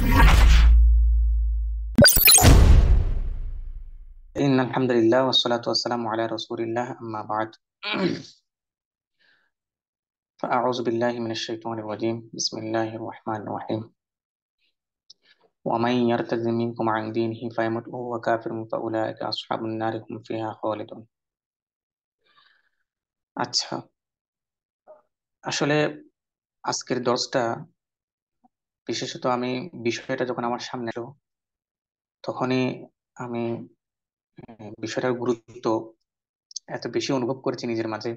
إن الحمد لله والصلاة والسلام على رسول الله أما بعد فأعوذ بالله من الشيطان الرجيم بسم الله الرحمن الرحيم ومن يرتد منكم عن دينه فيمت وهو كافر فأولئك أصحاب النار هم فيها خالدون। আচ্ছা, আসলে আজকের দর্শটা বিশেষত আমি বিষয়টা যখন আমার সামনে এলো তখনই আমি বিষয়টার গুরুত্ব এত বেশি অনুভব করেছি নিজের মাঝে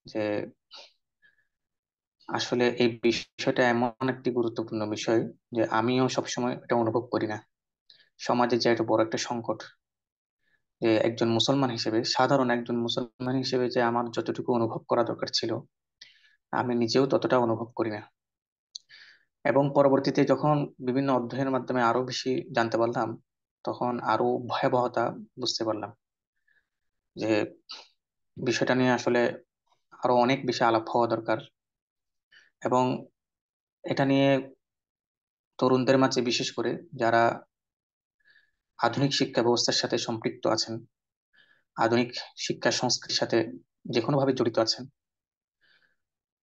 যে আসলে এই বিষয়টা এমন একটি গুরুত্বপূর্ণ বিষয় যে আমিও সবসময় এটা অনুভব করি না। সমাজে যে একটা বড় একটা সংকট, যে একজন মুসলমান হিসেবে, সাধারণ একজন মুসলমান হিসেবে যে আমার যতটুকু অনুভব করা দরকার ছিল আমি নিজেও ততটা অনুভব করি না। এবং পরবর্তীতে যখন বিভিন্ন অধ্যয়নের মাধ্যমে আরো বেশি জানতে পারলাম তখন আরো ভয়াবহতা বুঝতে পারলাম যে বিষয়টা নিয়ে আসলে আরো অনেক বেশি আলাপ হওয়া দরকার। এবং এটা নিয়ে তরুণদের মাঝে বিশেষ করে যারা আধুনিক শিক্ষা ব্যবস্থার সাথে সম্পৃক্ত আছেন, আধুনিক শিক্ষা সংস্কৃতির সাথে যে কোনো ভাবে জড়িত আছেন,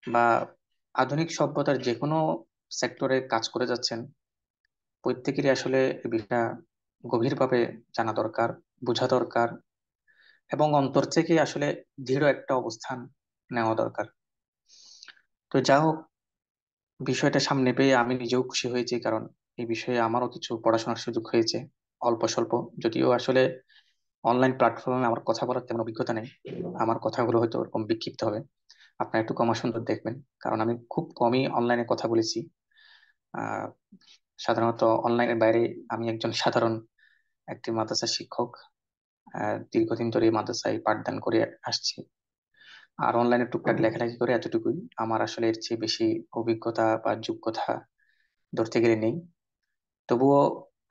বা আধুনিক সভ্যতার যে কোনো সেক্টরে কাজ করে যাচ্ছেন, প্রত্যেকেরই আসলে এই বিষয়টা গভীরভাবে জানা দরকার, বোঝা দরকার, এবং অন্তর থেকে আসলে দৃঢ় একটা অবস্থান নেওয়া দরকার। তো যা হোক, বিষয়টা সামনে পেয়ে আমি নিজেও খুশি হয়েছি, কারণ এই বিষয়ে আমারও কিছু পড়াশোনার সুযোগ হয়েছে, অল্প স্বল্প। যদিও আসলে অনলাইন প্ল্যাটফর্মে আমার কথা বলার তেমন অভিজ্ঞতা নেই, আমার কথাগুলো হয়তো ওরকম বিক্ষিপ্ত হবে, আপনার একটু কমা সুন্দর দেখবেন, কারণ আমি খুব কমই অনলাইনে কথা বলেছি। আহ সাধারণত অনলাইনের বাইরে আমি একজন সাধারণ একটি মাদ্রাসা শিক্ষক, দীর্ঘদিন ধরে এই মাদ্রাসায় পাঠদান করে আসছি। আর অনলাইনে টুকটাক লেখালেখি করে এতটুকুই, আমার আসলে এর চেয়ে বেশি অভিজ্ঞতা বা যোগ্যতা ধরতে গেলে নেই। তবুও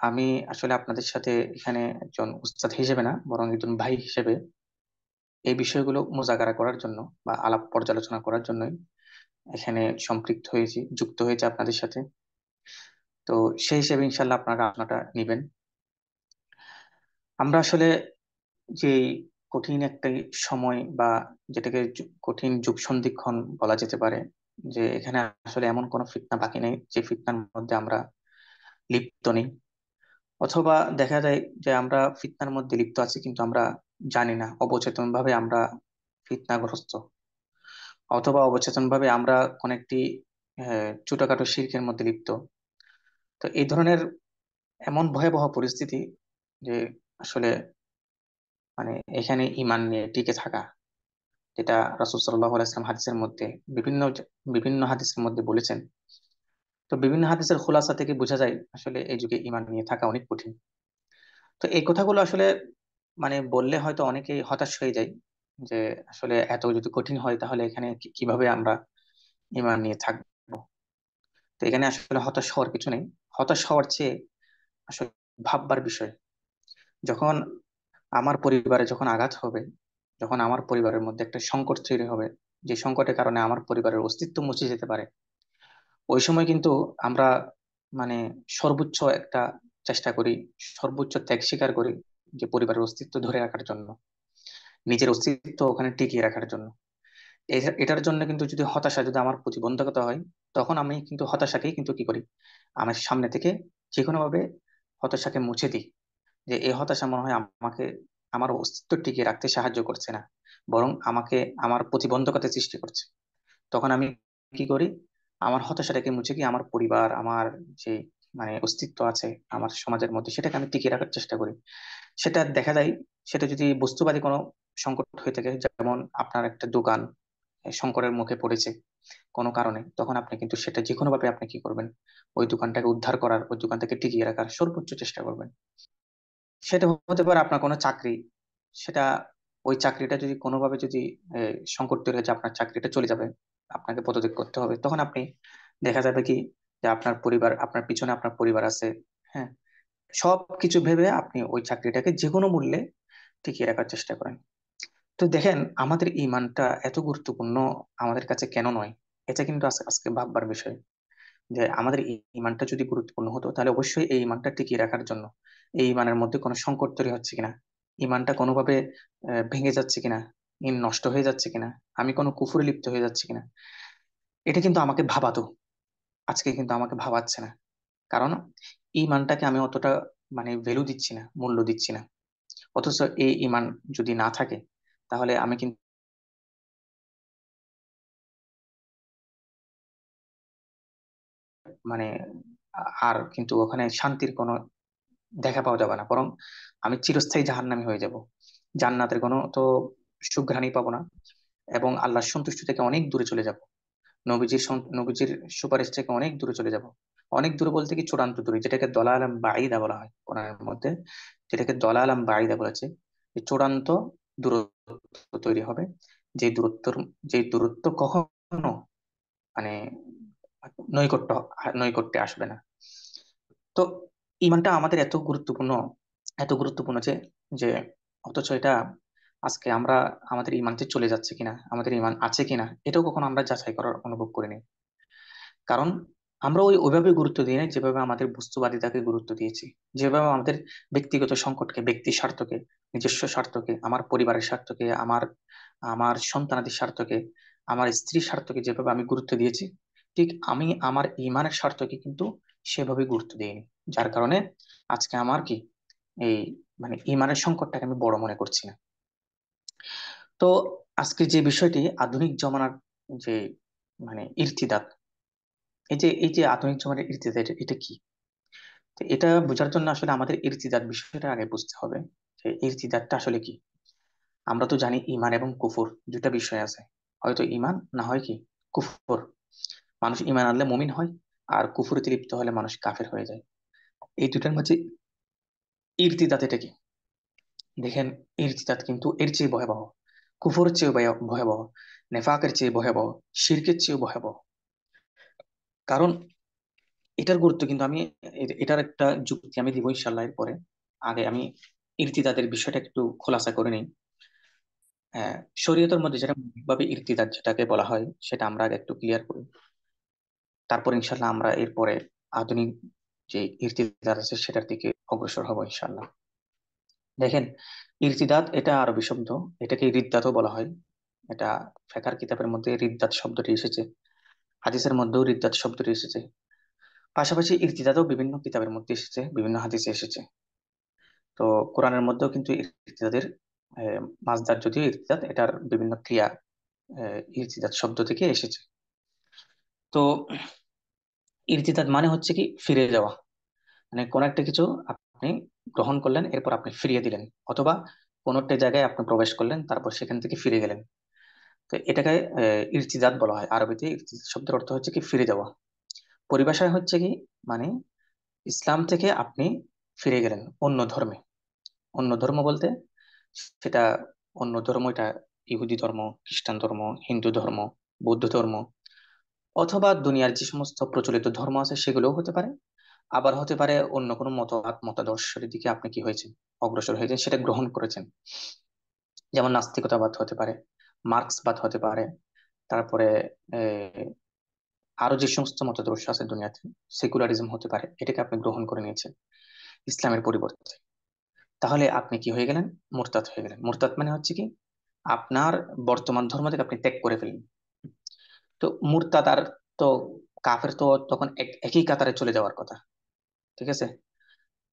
আমি আসলে আপনাদের সাথে এখানে একজন উস্তাদ হিসেবে না, বরং একজন ভাই হিসেবে এই বিষয়গুলো মোজাগারা করার জন্য বা আলাপ পর্যালোচনা করার জন্যই এখানে সম্পৃক্ত হয়েছি, যুক্ত হয়েছে আপনাদের সাথে। তো সেই হিসেবে ইনশাল্লাহ আপনারা আপনারটা নিবেন। আমরা আসলে যে কঠিন একটা সময়, বা যেটাকে কঠিন যুগ সন্ধিক্ষণ বলা যেতে পারে, যে এখানে আসলে এমন কোনো ফিতনা বাকি নেই যে ফিতনার মধ্যে আমরা লিপ্ত নেই, অথবা দেখা যায় যে আমরা ফিতনার মধ্যে লিপ্ত আছি কিন্তু আমরা জানি না, অবচেতন ভাবে আমরা ফিতনাগ্রস্ত, অথবা অবচেতন ভাবে আমরা কোন একটি ছোটখাটো শিরকের মধ্যে লিপ্ত। তো এই ধরনের এমন ভয়াবহ পরিস্থিতি যে আসলে মানে এখানে ইমান নিয়ে টিকে থাকা, যেটা রাসূল সাল্লাল্লাহু আলাইহি ওয়াসাল্লাম হাদিসের মধ্যে বিভিন্ন বিভিন্ন হাদিসের মধ্যে বলেছেন। তো বিভিন্ন হাদিসের খোলাসা থেকে বোঝা যায় আসলে এই যুগে ইমান নিয়ে থাকা অনেক কঠিন। তো এই কথাগুলো আসলে বললে হয়তো অনেকেই হতাশ হয়ে যায় যে আসলে এত যদি কঠিন হয় তাহলে এখানে কিভাবে আমরা ইমান নিয়ে থাকবো। তো এখানে আসলে হতাশ হওয়ার কিছু নেই। হতাশ হওয়ার চেয়ে আসলে ভাববার বিষয়, যখন আমার পরিবারে যখন আঘাত হবে, যখন আমার পরিবারের মধ্যে একটা সংকট তৈরি হবে, যে সংকটের কারণে আমার পরিবারের অস্তিত্ব মুছে যেতে পারে, ওই সময় কিন্তু আমরা মানে সর্বোচ্চ একটা চেষ্টা করি, সর্বোচ্চ ত্যাগ স্বীকার করি, যে পরিবারের অস্তিত্ব ধরে রাখার জন্য, নিজের অস্তিত্ব ওখানে টিকিয়ে রাখার জন্য। এটার জন্য কিন্তু যদি হতাশা যদি আমার প্রতিবন্ধকতা হয়, তখন আমি কিন্তু হতাশাকেই কিন্তু কি করি, আমার সামনে থেকে যে কোনো ভাবে হতাশাকে মুছে দিই, যে এই হতাশা মনে হয় আমাকে আমার অস্তিত্ব টিকিয়ে রাখতে সাহায্য করছে না, বরং আমাকে আমার প্রতিবন্ধকতা সৃষ্টি করছে। তখন আমি কি করি, আমার হতাশাটাকে মুছে কি আমার পরিবার, আমার যে অস্তিত্ব আছে আমার সমাজের মধ্যে, সেটাকে আমি টিকিয়ে রাখার চেষ্টা করি। সেটা দেখা যায়, সেটা যদি বস্তুবাদী কোনো সংকট হয়ে থাকে, যেমন আপনার একটা দোকান সংকটের মুখে পড়েছে কোনো কারণে, তখন আপনি কিন্তু সেটা যে কোনো ভাবে আপনি কি করবেন, ওই দোকানটাকে উদ্ধার করার, ওই দোকানটাকে টিকিয়ে রাখার সর্বোচ্চ চেষ্টা করবেন। সেটা হতে পারে আপনার কোনো চাকরি, সেটা ওই চাকরিটা যদি কোনোভাবে যদি সংকট তৈরি হয়েছে, আপনার চাকরিটা চলে যাবে, আপনাকে পদত্যাগ করতে হবে, তখন আপনি দেখা যাবে কি যে আপনার পরিবার, আপনার পিছনে আপনার পরিবার আছে, হ্যাঁ, সব কিছু ভেবে আপনি ওই চাকরিটাকে যে কোনো মূল্যে টিকিয়ে রাখার চেষ্টা করেন। তো দেখেন, আমাদের ইমানটা এত গুরুত্বপূর্ণ আমাদের কাছে কেন নয়, এটা কিন্তু আজকে ভাববার বিষয়। যে আমাদের এই ইমানটা যদি গুরুত্বপূর্ণ হতো তাহলে অবশ্যই এই ইমানটা টিকিয়ে রাখার জন্য এই ইমানের মধ্যে কোনো সংকট তৈরি হচ্ছে কিনা, ইমানটা কোনোভাবে ভেঙে যাচ্ছে কিনা, নষ্ট হয়ে যাচ্ছে কিনা, আমি কোনো কুফুরে লিপ্ত হয়ে যাচ্ছে কিনা, এটা কিন্তু আমাকে ভাবাতো। আজকে কিন্তু আমাকে ভাবাচ্ছে না। কারণ এই ইমানটাকে আমি অতটা মানে ভ্যালু দিচ্ছি না, মূল্য দিচ্ছি না। অথচ এই ইমান যদি না থাকে তাহলে আমি কিন্তু মানে আর কিন্তু ওখানে শান্তির কোনো দেখা পাওয়া যাবে না, বরং আমি চিরস্থায়ী জাহান্নামী হয়ে যাব। জান্নাতের কোনো তো সুঘ্রাণই পাবো না, এবং আল্লাহর সন্তুষ্টি থেকে অনেক দূরে চলে যাব। নবীজির সুপারিশ থেকে অনেক দূরে চলে যাব। অনেক দূরে বলতে কি চূড়ান্ত দূরে, যেটাকে দলালাম বাঈদা বলা হয় কোরআনের মধ্যে, যেটাকে দলালাম বাঈদা বলেছে, যে চূড়ান্ত দূরত্ব তৈরি হবে। যে দূরত্ব, যে দূরত্ব কখনো মানে নৈকট্য নৈকট্যে আসবে না। তো ইমানটা আমাদের এত গুরুত্বপূর্ণ, এত গুরুত্বপূর্ণ যে যে অথচ এটা আজকে আমরা আমাদের ইমান যে চলে যাচ্ছে কিনা, আমাদের ইমান আছে কিনা, এটাও কখনো আমরা যাচাই করার অনুভব করিনি। কারণ আমরা ওইভাবে গুরুত্ব দিই না যেভাবে আমাদের বস্তুবাদিতাকে গুরুত্ব দিয়েছি, যেভাবে আমাদের ব্যক্তিগত সংকটকে, ব্যক্তি স্বার্থকে, নিজস্ব স্বার্থকে, আমার পরিবারের স্বার্থকে, আমার আমার সন্তানাদের স্বার্থকে, আমার স্ত্রীর স্বার্থকে যেভাবে আমি গুরুত্ব দিয়েছি, ঠিক আমি আমার ইমানের স্বার্থকে কিন্তু সেভাবে গুরুত্ব দিইনি। যার কারণে আজকে আমার কি এই মানে ইমানের সংকটটাকে আমি বড় মনে করছি না। তো আজকে যে বিষয়টি আধুনিক জমানার যে মানে ইরতিদাত, এই যে আধুনিক জমানার ইরতিদাত, এটা কি? তো এটা বোঝার জন্য আসলে আমাদের ইরতিদাত বিষয়টা আগে বুঝতে হবে, যে ইরতিদাতটা আসলে কি। আমরা তো জানি ইমান এবং কুফর দুটা বিষয় আছে, হয়তো ইমান না হয় কি কুফর। মানুষ ইমান আনলে মুমিন হয়, আর কুফরিতে লিপ্ত হলে মানুষ কাফের হয়ে যায়। এই দুটার মাঝে ইরতিদাত এটা কি? দেখেন, ইরতিদাত কিন্তু এর চেয়ে ভয়াবহ, কুফরের চেয়ে ভয়াবহ, নেফাকের চেয়ে ভয়াবহ, শিরকের চেয়ে ভয়াবহ। কারণ এটার গুরুত্ব কিন্তু আমি এটার একটা যুক্তি আমি দিব ইনশাল্লাহ এর পরে। আগে আমি ইরতিদাদের বিষয়টা একটু খোলাসা করে নিই। হ্যাঁ, শরীয়তের মধ্যে যেটা ভাবে ইরতিদাদ যেটাকে বলা হয় সেটা আমরা আগে একটু ক্লিয়ার করি, তারপর ইনশাল্লাহ আমরা এরপরে আধুনিক যে ইরতিদাদ আছে সেটার দিকে অগ্রসর হবো ইনশাল্লাহ। দেখেন, ইরতিদাদ এটা আরবি শব্দ, এটাকে রিদ্দাতও বলা হয়। এটা ফিকহ কিতাবের মধ্যে রিদ্দাত শব্দটি এসেছে, হাদিসের মধ্যেও রিদ্দাত শব্দটি এসেছে। পাশাপাশি ইরতিদাদও বিভিন্ন কিতাবের মধ্যে এসেছে, বিভিন্ন হাদিসে এসেছে। তো কোরআনের মধ্যেও কিন্তু ইরতিদাদের মাসদার, যদিও ইরতিদাদ এটার বিভিন্ন ক্রিয়া ইরতিদাদ শব্দ থেকে এসেছে। তো ইরতিদাদ মানে হচ্ছে কি ফিরে যাওয়া, মানে কোন একটা কিছু আপনি গ্রহণ করলেন, এরপর আপনি ফিরিয়ে দিলেন, অথবা কোন একটা জায়গায় আপনি প্রবেশ করলেন তারপর সেখান থেকে ফিরে গেলেন। তো এটাকে ইরতিদাদ বলা হয়। আরবিতে ইরতিদাদ শব্দের অর্থ হচ্ছে কি ফিরে যাওয়া। পরিভাষায় হচ্ছে কি মানে ইসলাম থেকে আপনি ফিরে গেলেন অন্য ধর্মে। অন্য ধর্ম বলতে সেটা অন্য ধর্ম, এটা ইহুদি ধর্ম, খ্রিস্টান ধর্ম, হিন্দু ধর্ম, বৌদ্ধ ধর্ম, অথবা দুনিয়ার যে সমস্ত প্রচলিত ধর্ম আছে সেগুলোও হতে পারে। আবার হতে পারে অন্য কোনো মতাদর্শের দিকে আপনি কি হয়েছেন, অগ্রসর হয়েছেন, সেটা গ্রহণ করেছেন। যেমন নাস্তিকতাবাদ হতে পারে, মার্ক্সবাদ হতে পারে, তারপরে আহ, আরো যে সমস্ত মতাদর্শ আছে দুনিয়াতে, সেকুলারিজম হতে পারে, এটাকে আপনি গ্রহণ করে নিয়েছেন ইসলামের পরিবর্তে। তাহলে আপনি কি হয়ে গেলেন? মুরতাদ হয়ে গেলেন। মুরতাদ মানে হচ্ছে কি আপনার বর্তমান ধর্ম থেকে আপনি ত্যাগ করে ফেলেন। তো মুরতাদ আর তো কাফের তো তখন একই কাতারে চলে যাওয়ার কথা, ঠিক আছে?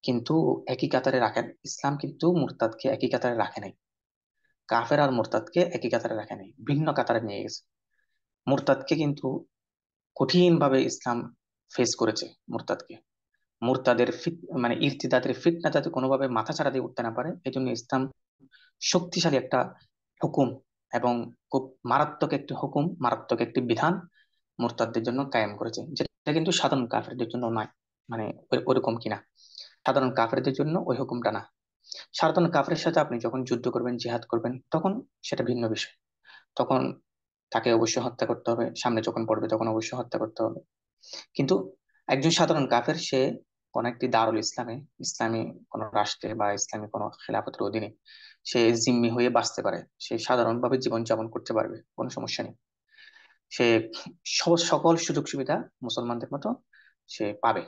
কিন্তু একই কাতারে রাখেন, ইসলাম কিন্তু মুরতাদকে একই কাতারে রাখে নাই। কাফের আর মুরতাদকে একই কাতারে রাখে নাই, ভিন্ন কাতারে নিয়ে গেছে। মুরতাদকে কিন্তু কঠিন ভাবে ইসলাম ফেস করেছে মুরতাদকে। মুরতাদের মানে ইরতিদাদের ফিতনা যাতে কোনোভাবে মাথা ছাড়া দিয়ে উঠতে না পারে, এই জন্য ইসলাম শক্তিশালী একটা হুকুম এবং খুব মারাত্মক একটি হুকুম, মারাত্মক একটি বিধান মুরতাদদের জন্য কায়েম করেছে, যেটা কিন্তু সাধারণ কাফেরদের জন্য নয়। মানে ওরকম কিনা, সাধারণ কাফেরদের জন্য ওই হুকুমটা না। সাধারণ কাফেরের সাথে আপনি যখন যুদ্ধ করবেন, জিহাদ করবেন, তখন সেটা ভিন্ন বিষয়। তখন তাকে অবশ্যই হত্যা করতে হবে, সামনে যখন পড়বে তখন অবশ্যই হত্যা করতে হবে। কিন্তু একজন সাধারণ কাফের, সে কোন একটি দারুল ইসলামে, ইসলামী কোন রাষ্ট্রে বা ইসলামী কোন খেলাফতের অধীনে সে জিম্মি হয়ে বাঁচতে পারে, সে সাধারণভাবে জীবন যাপন করতে পারবে, কোনো সমস্যা নেই। সে সকল সুযোগ সুবিধা মুসলমানদের মতো সে পাবে।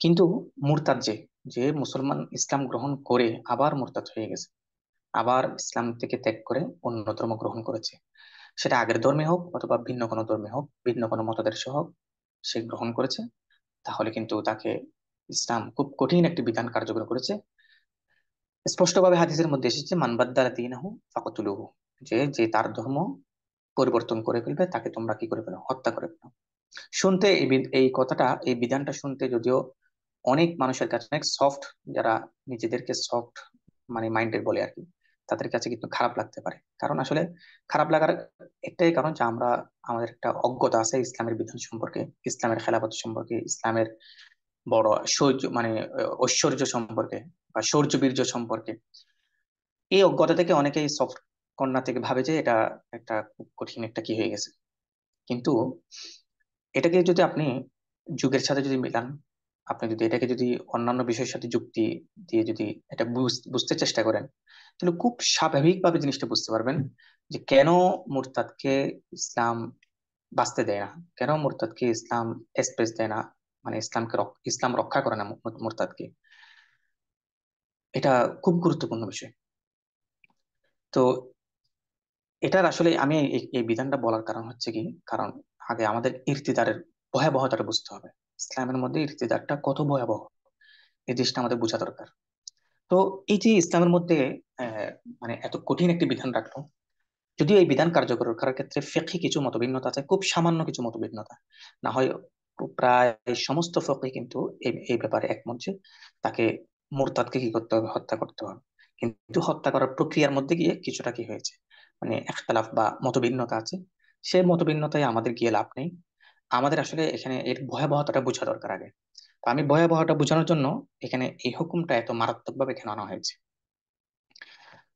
কিন্তু মুরতাদ যে, যে মুসলমান ইসলাম গ্রহণ করে আবার মুরতাদ হয়ে গেছে, আবার ইসলাম থেকে ত্যাগ করে অন্য ধর্ম গ্রহণ করেছে, সেটা আগের ধর্মে হোক অথবা ভিন্ন কোনো ধর্মে হোক, ভিন্ন কোনো মতাদর্শ হোক, সে গ্রহণ করেছে, তাহলে কিন্তু তাকে ইসলাম খুব কঠিন একটি বিধান কার্যকর করেছে। স্পষ্টভাবে হাদিসের মধ্যে এসেছে, মান বাদ্দালা দীনাহু ফাকতুলুহু, যে যে তার ধর্ম পরিবর্তন করে ফেলবে তাকে তোমরা কি করে ফেলো, হত্যা করে ফেলো। শুনতে এই কথাটা, এই বিধানটা শুনতে যদিও অনেক মানুষের কাছে অনেক সফট, যারা নিজেদেরকে সফট মানে মাইন্ডেড বলে আর কি, তাদের কাছে কিন্তু খারাপ লাগতে পারে। কারণ আসলে খারাপ লাগার একটাই কারণ যে আমরা, আমাদের একটা অজ্ঞতা আছে ইসলামের বিধান সম্পর্কে, ইসলামের খেলাফত সম্পর্কে, ইসলামের বড় শৌর্য মানে ঐশ্বর্য সম্পর্কে বা শৌর্য বীর্য সম্পর্কে। এই অজ্ঞতা থেকে অনেকেই সফট কর্নার থেকে ভাবে যে এটা একটা খুব কঠিন একটা কি হয়ে গেছে। কিন্তু এটাকে যদি আপনি যুগের সাথে যদি মিলান, আপনি যদি এটাকে যদি অন্যান্য বিষয়ের সাথে যুক্তি দিয়ে যদি এটা বুঝতে চেষ্টা করেন, তাহলে খুব স্বাভাবিকভাবে জিনিসটা বুঝতে পারবেন যে কেন মুরতাদকে ইসলাম বাঁচতে দেয় না, কেন মুরতাদকে ইসলাম স্পেস দেয় না, মানে ইসলাম রক্ষা করে না মুরতাদকে। এটা খুব গুরুত্বপূর্ণ বিষয়। তো এটার আসলে আমি এই বিধানটা বলার কারণ হচ্ছে কি, কারণ আগে আমাদের ইর্তিদারের ভয়াবহতাটা বুঝতে হবে। ইসলামের মধ্যে ইর্তিদারটা কত ভয়াবহ, এই জিনিসটা আমাদের বোঝা দরকার। তো এই যে ইসলামের মধ্যে আহ, মানে এত কঠিন একটি বিধান রাখলো, যদিও এই বিধান কার্যকর করার ক্ষেত্রে ফিকহি কিছু মতভিন্নতা আছে, খুব সামান্য কিছু মতভিন্নতা, না হয় প্রায় সমস্ত ফিকহি কিন্তু এই ব্যাপারে একমত যে তাকে, মুরতাদকে কি করতে হবে, হত্যা করতে হবে। কিন্তু হত্যা করার প্রক্রিয়ার মধ্যে গিয়ে কিছুটা কি হয়েছে, মানে একতলাফ বা মতভিন্নতা আছে। সেই মতভিন্নতায় আমাদের গিয়ে লাভ নেই, আমাদের আসলে এখানে এর ভয়াবহতাটা বোঝা দরকার আগে। তো আমি ভয়াবহতা বোঝানোর জন্য এখানে এই হুকুমটা এত মারাত্মক ভাবে কেন আনা হয়েছে।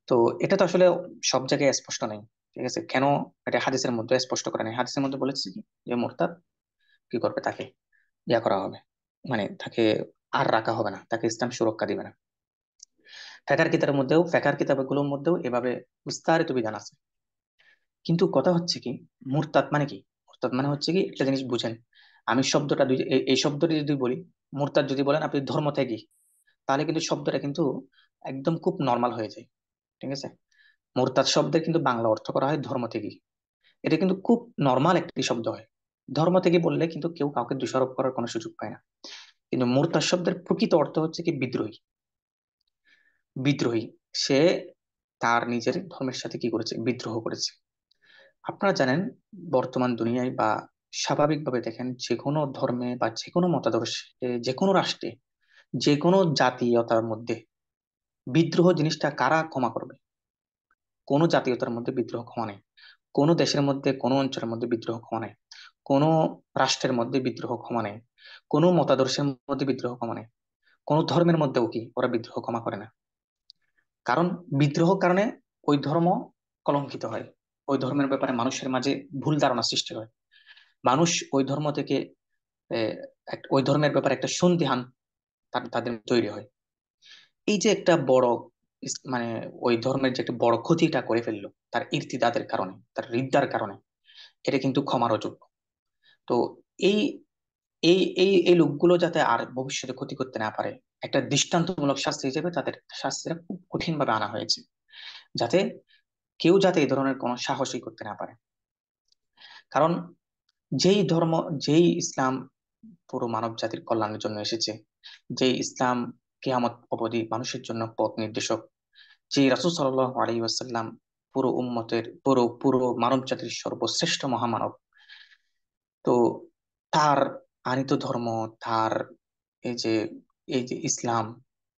তো এটা তো আসলে সব জায়গায় স্পষ্ট নেই, ঠিক আছে, কেন এটা হাদিসের মধ্যে স্পষ্ট করে নেই। হাদিসের মধ্যে বলেছে কি, যে মোরতাদ কি করবে, তাকে ইয়া করা হবে, মানে তাকে আর রাখা হবে না, তাকে ইসলাম সুরক্ষা দিবে না। ফেকার কিতাবগুলোর মধ্যেও এভাবে বিস্তারিত বিধান আছে। কিন্তু কথা হচ্ছে কি, মুরতাদ মানে কি, মুরতাদ মানে হচ্ছে কি, একটা জিনিস বুঝেন। আমি শব্দটা এই শব্দটি যদি বলি, মুরতাদ যদি বলেন আপনি ধর্ম ত্যাগী, তাহলে কিন্তু শব্দটা কিন্তু একদম খুব নর্মাল হয়ে যায়, ঠিক আছে। মুরতাদ শব্দের কিন্তু বাংলা অর্থ করা হয় ধর্ম ত্যাগী, এটা কিন্তু খুব নর্মাল একটি শব্দ হয়। ধর্ম থেকে বললে কিন্তু কেউ কাউকে দোষারোপ করার কোনো সুযোগ পায় না। কিন্তু মুরতাদ শব্দের প্রকৃত অর্থ হচ্ছে কি, বিদ্রোহী। বিদ্রোহী, সে তার নিজের ধর্মের সাথে কি করেছে, বিদ্রোহ করেছে। আপনারা জানেন, বর্তমান দুনিয়ায় বা স্বাভাবিকভাবে দেখেন, যে কোনো ধর্মে বা যে কোনো মতাদর্শে, যে কোনো রাষ্ট্রে, যে কোনো জাতীয়তার মধ্যে বিদ্রোহ জিনিসটা কারা ক্ষমা করবে? কোনো জাতীয়তার মধ্যে বিদ্রোহ ক্ষমা নেই, কোনো দেশের মধ্যে, কোনো অঞ্চলের মধ্যে বিদ্রোহ ক্ষমা নেই, কোনো রাষ্ট্রের মধ্যে বিদ্রোহ ক্ষমা নেই, কোনো মতাদর্শের মধ্যে বিদ্রোহ ক্ষমা নেই, কোনো ধর্মের মধ্যেও কি ওরা বিদ্রোহ ক্ষমা করে না। কারণ বিদ্রোহ কারণে ওই ধর্ম কলঙ্কিত হয়, ওই ধর্মের ব্যাপারে মানুষের মাঝে ভুল ধারণা সৃষ্টি হয়, মানুষ ওই ধর্ম থেকে আহ, ওই ধর্মের ব্যাপারে একটা সন্দিহান তাদের তৈরি হয়। এই যে একটা বড় মানে ওই ধর্মের যে একটা বড় ক্ষতিটা করে ফেললো তার ইর্তিদাদের কারণে, তার রিদ্দার কারণে, এটা কিন্তু ক্ষমার অযোগ্য। তো এই এই এই এই লোকগুলো যাতে আর ভবিষ্যতে ক্ষতি করতে না পারে, একটা দৃষ্টান্তমূলক শাস্তি হিসেবে তাদের শাস্তিটা খুব কঠিন ভাবে আনা হয়েছে, যাতে কেউ যাতে এই ধরনের কোনো সাহসই করতে না পারে। কারণ যেই ধর্ম, যেই ইসলাম পুরো মানব জাতির কল্যাণের জন্য এসেছে, যে ইসলাম কিয়ামত অবধি মানুষের জন্য পথ নির্দেশক, যে রাসূল সাল্লাল্লাহু আলাইহি ওয়াসাল্লাম পুরো উম্মতের, পুরো পুরো মানব জাতির সর্বশ্রেষ্ঠ মহামানব, তো তার আনিত ধর্ম, তার এই যে এই যে ইসলাম,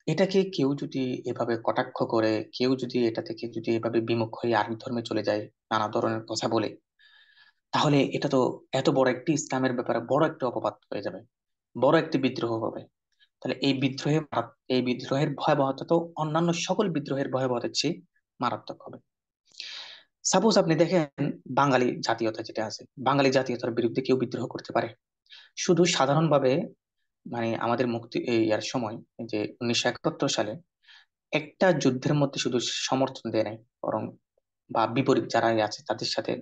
এটাকে কেউ যদি এভাবে কটাক্ষ করে, কেউ যদি এটা থেকে যদি এভাবে বিমুখ হয়ে আরেক ধর্মে চলে যায়, নানা ধরনের কথা বলে, তাহলে এটা তো এত বড় একটি ইসলামের ব্যাপারে বড় একটা অপবাদ হয়ে যাবে, বড় একটি বিদ্রোহ হবে। তাহলে এই বিদ্রোহের ভয়াবহতা তো অন্যান্য সকল বিদ্রোহের ভয়াবহতার চেয়ে মারাত্মক হবে। সাপোজ আপনি দেখেন, বাঙালি জাতীয়তা যেটা আছে, বাঙালি জাতীয়তার বিরুদ্ধে কেউ বিদ্রোহ করতে পারে? শুধু সাধারণভাবে, মানে আমাদের মুক্তি এই আর সময়, যে 1971 সালে একটা যুদ্ধের মধ্যে শুধু সমর্থন দেয় নাই, বরং বা বিপরীত যারা আছে তাদের সাথে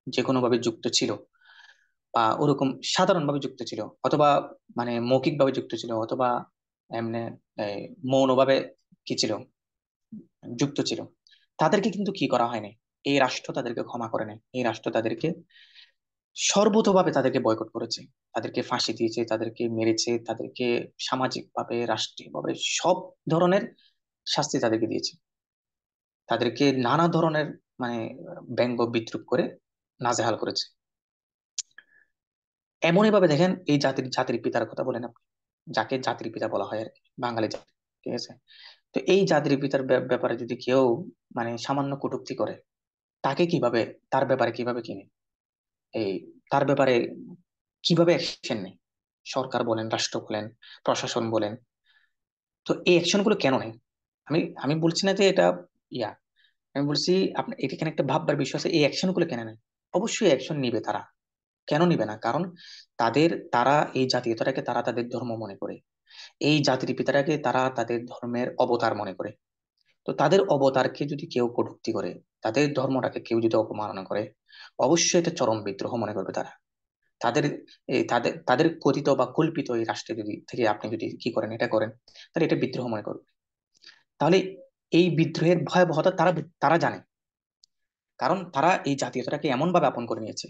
যে কোনো ভাবে যুক্ত ছিল, বা ওরকম সাধারণভাবে যুক্ত ছিল, অথবা মানে মৌখিকভাবে যুক্ত ছিল, অথবা এমনি এই, মৌনভাবে কি ছিল, যুক্ত ছিল, তাদেরকে কিন্তু কি করা হয়নি। এই রাষ্ট্র তাদেরকে ক্ষমা করে নাই, এই রাষ্ট্র তাদেরকে সর্বতোভাবে তাদেরকে বয়কট করেছে, তাদেরকে ফাঁসি দিয়েছে, তাদেরকে মেরেছে, তাদেরকে সামাজিক ভাবে, রাষ্ট্রীয় ভাবে সব ধরনের শাস্তি তাদেরকে দিয়েছে, তাদেরকে নানা ধরনের মানে ব্যঙ্গ বিদ্রুপ করে নাজেহাল করেছে। এমনই ভাবে দেখেন, এই জাতির জাতির পিতার কথা বলেন আপনি, যাকে জাতির পিতা বলা হয় আর কি, বাঙালি জাতি, ঠিক আছে? তো এই জাতির পিতার ব্যাপারে যদি কেউ মানে সামান্য কটূক্তি করে, তাকে কিভাবে, তার ব্যাপারে কিভাবে কিনে, এই তার ব্যাপারে কিভাবে অ্যাকশন নেই, সরকার বলেন, রাষ্ট্র বলেন, প্রশাসন বলেন। তো এই অ্যাকশন গুলো কেন নেই? আমি আমি বলছি না যে এটা ইয়া, আমি বলছি আপনার এখানে একটা ভাববার বিষয় আছে, এই অ্যাকশন গুলো কেন নেই? অবশ্যই অ্যাকশন নিবে তারা। কেন নিবে না? কারণ তারা এই জাতীয়তাটাকে তারা তাদের ধর্ম মনে করে, এই জাতির পিতাটাকে তারা তাদের ধর্মের অবতার মনে করে। তো তাদের অবতারকে যদি কেউ কটূক্তি করে, তাদের ধর্মটাকে কেউ যদি অপমাননা করে, অবশ্যই এটা চরম বিদ্রোহ মনে করবে তারা। তাদের তাদের তাদের কথিত বা কল্পিত এই রাষ্ট্রে যদি থেকে আপনি যদি কি করেন, এটা করেন, তাহলে এটা বিদ্রোহ মনে করবে। তাহলে এই বিদ্রোহের ভয়াবহতা তারা তারা জানে, কারণ তারা এই জাতীয়তাটাকে এমন ভাবে আপন করে নিয়েছে,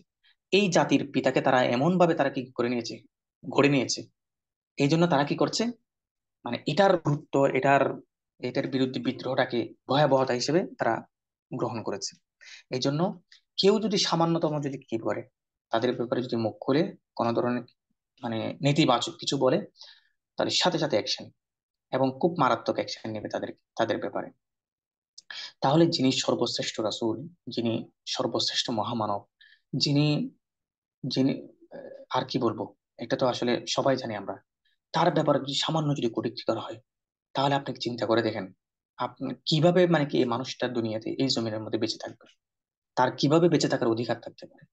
এই জাতির পিতাকে তারা এমন ভাবে তারা কি করে নিয়েছে, গড়ে নিয়েছে। এই জন্য তারা কি করছে, মানে এটার গুরুত্ব, এটার এটার বিরুদ্ধে বিদ্রোহটাকে ভয়াবহতা হিসেবে তারা গ্রহণ করেছে। এই জন্য কেউ যদি সামান্যতম যদি কি করে, তাদের ব্যাপারে যদি মুখ খুলে কোনো ধরনের মানে নেতিবাচক কিছু বলে, তাদের সাথে সাথে অ্যাকশন, এবং খুব মারাত্মক অ্যাকশন নেবে তাদের তাদের ব্যাপারে। তাহলে যিনি সর্বশ্রেষ্ঠ রাসূল, যিনি সর্বশ্রেষ্ঠ মহামানব, যিনি যিনি আর কি বলবো, এটা তো আসলে সবাই জানি আমরা, তার ব্যাপারে যদি সামান্য যদি কটূক্তি করা হয়, তাহলে আপনি চিন্তা করে দেখেন, আপনি কিভাবে মানে কি এই মানুষটা দুনিয়াতে এই জমিনের মধ্যে বেঁচে থাকবে, তার কিভাবে বেঁচে থাকার অধিকার থাকতে পারে?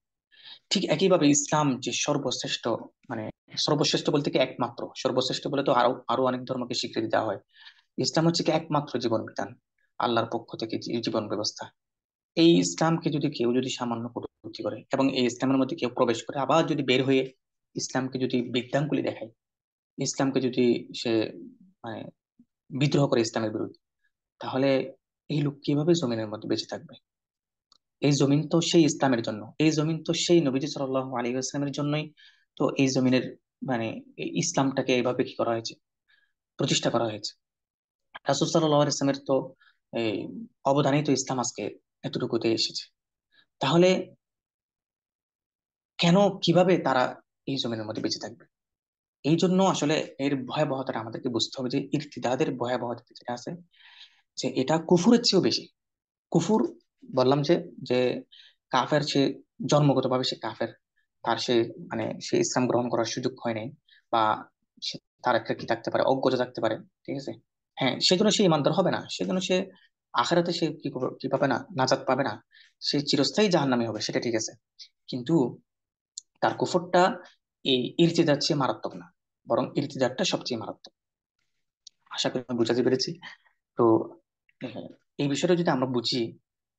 ঠিক একইভাবে ইসলাম যে সর্বশ্রেষ্ঠ, মানে সর্বশ্রেষ্ঠ বলতে কি একমাত্র, সর্বশ্রেষ্ঠ বলে তো আরো আরো অনেক ধর্মকে স্বীকৃতি দেওয়া হয়, ইসলাম হচ্ছে কি একমাত্র জীবন বিধান, আল্লাহর পক্ষ থেকে জীবন ব্যবস্থা। এই ইসলামকে যদি কেউ যদি সামান্য কটূক্তি করে, এবং এই ইসলামের মধ্যে কেউ প্রবেশ করে আবার যদি বের হয়ে ইসলামকে যদি বৃদ্ধাঙ্গুলি দেখায়, ইসলামকে যদি সে মানে বিদ্রোহ করে ইসলামের বিরুদ্ধে, তাহলে এই লোক কিভাবে জমিনের মধ্যে বেঁচে থাকবে? এই জমিন তো সেই ইসলামের জন্য, এই জমিন তো সেই নবীজি সাল্লাল্লাহু আলাইহি ওয়াসাল্লামের জন্যই তো এই জমিনের মানে এই ইসলামটাকে এইভাবে কি করা হয়েছে, প্রতিষ্ঠা করা হয়েছে। রাসূল সাল্লাল্লাহু আলাইহি ওয়াসাল্লামের তো এই অবদানেই তো ইসলাম আজকে এতটুকুতে এসেছে। তাহলে কেন, কিভাবে তারা এই জমিনের মধ্যে বেঁচে থাকবে? এই জন্য আসলে এর ভয়াবহতাটা আমাদেরকে বুঝতে হবে, যে ইরতিদাদের ভয়াবহতা যেটা আছে, যে এটা কুফুরের চেয়েও বেশি। কুফুর, বললাম যে যে কাফের, সে জন্মগতভাবে সে কাফের, তার সে মানে সে ইসলাম গ্রহণ করার সুযোগ হয় নাই, বা তার একটা কি থাকতে পারে, অজ্ঞতা থাকতে পারে, ঠিক আছে? হ্যাঁ, সেজন্য সে ইমানদার হবে না, সেজন্য সে আখেরাতে সে কি পাবে না, নাজাত পাবে না, সে চিরস্থায়ী জাহান্নামী হবে, সেটা ঠিক আছে। কিন্তু তার কুফরটা এই ইরতিদার চেয়ে মারাত্মক না, বরং ইরতিদারটা সবচেয়ে মারাত্মক। আশা করি আমি বুঝাতে পেরেছি। তো হ্যাঁ, এই বিষয়টা যদি আমরা বুঝি,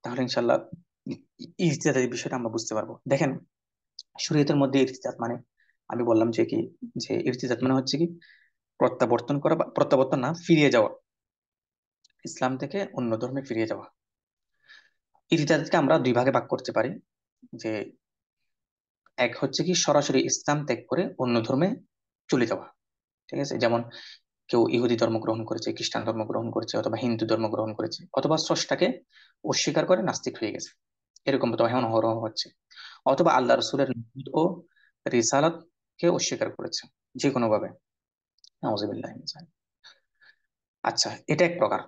তাহলে ইনশাল্লাহ ইরতিদাদের বিষয়টা আমরা বুঝতে পারবো। দেখেন, শরীয়তের মধ্যে ইরতিদাত মানে, আমি বললাম যে কি, যে ইরতিদাত মানে হচ্ছে কি প্রত্যাবর্তন করা, বা প্রত্যাবর্তন না, ফিরিয়ে যাওয়া, ইসলাম থেকে অন্য ধর্মে ফিরিয়ে যাওয়া। ইরতিদাতকে আমরা দুই ভাগে ভাগ করতে পারি, যে এক হচ্ছে কি সরাসরি ইসলাম ত্যাগ করে অন্য ধর্মে চলে যাওয়া, ঠিক আছে? যেমন কেউ ইহুদি ধর্ম গ্রহণ করেছে, খ্রিস্টান ধর্ম গ্রহণ করেছে, অথবা হিন্দু ধর্ম গ্রহণ করেছে, অথবা স্রষ্টাকে অস্বীকার করে নাস্তিক হয়ে গেছে, এরকম তো এখন অহরহ হচ্ছে। অথবা আল্লাহ রসুলের নবুয়ত ও রিসালাত কে অস্বীকার করেছে, যে কোনো ভাবে। নাউজুবিল্লাহি মিন যালিক। আচ্ছা, এটা এক প্রকার,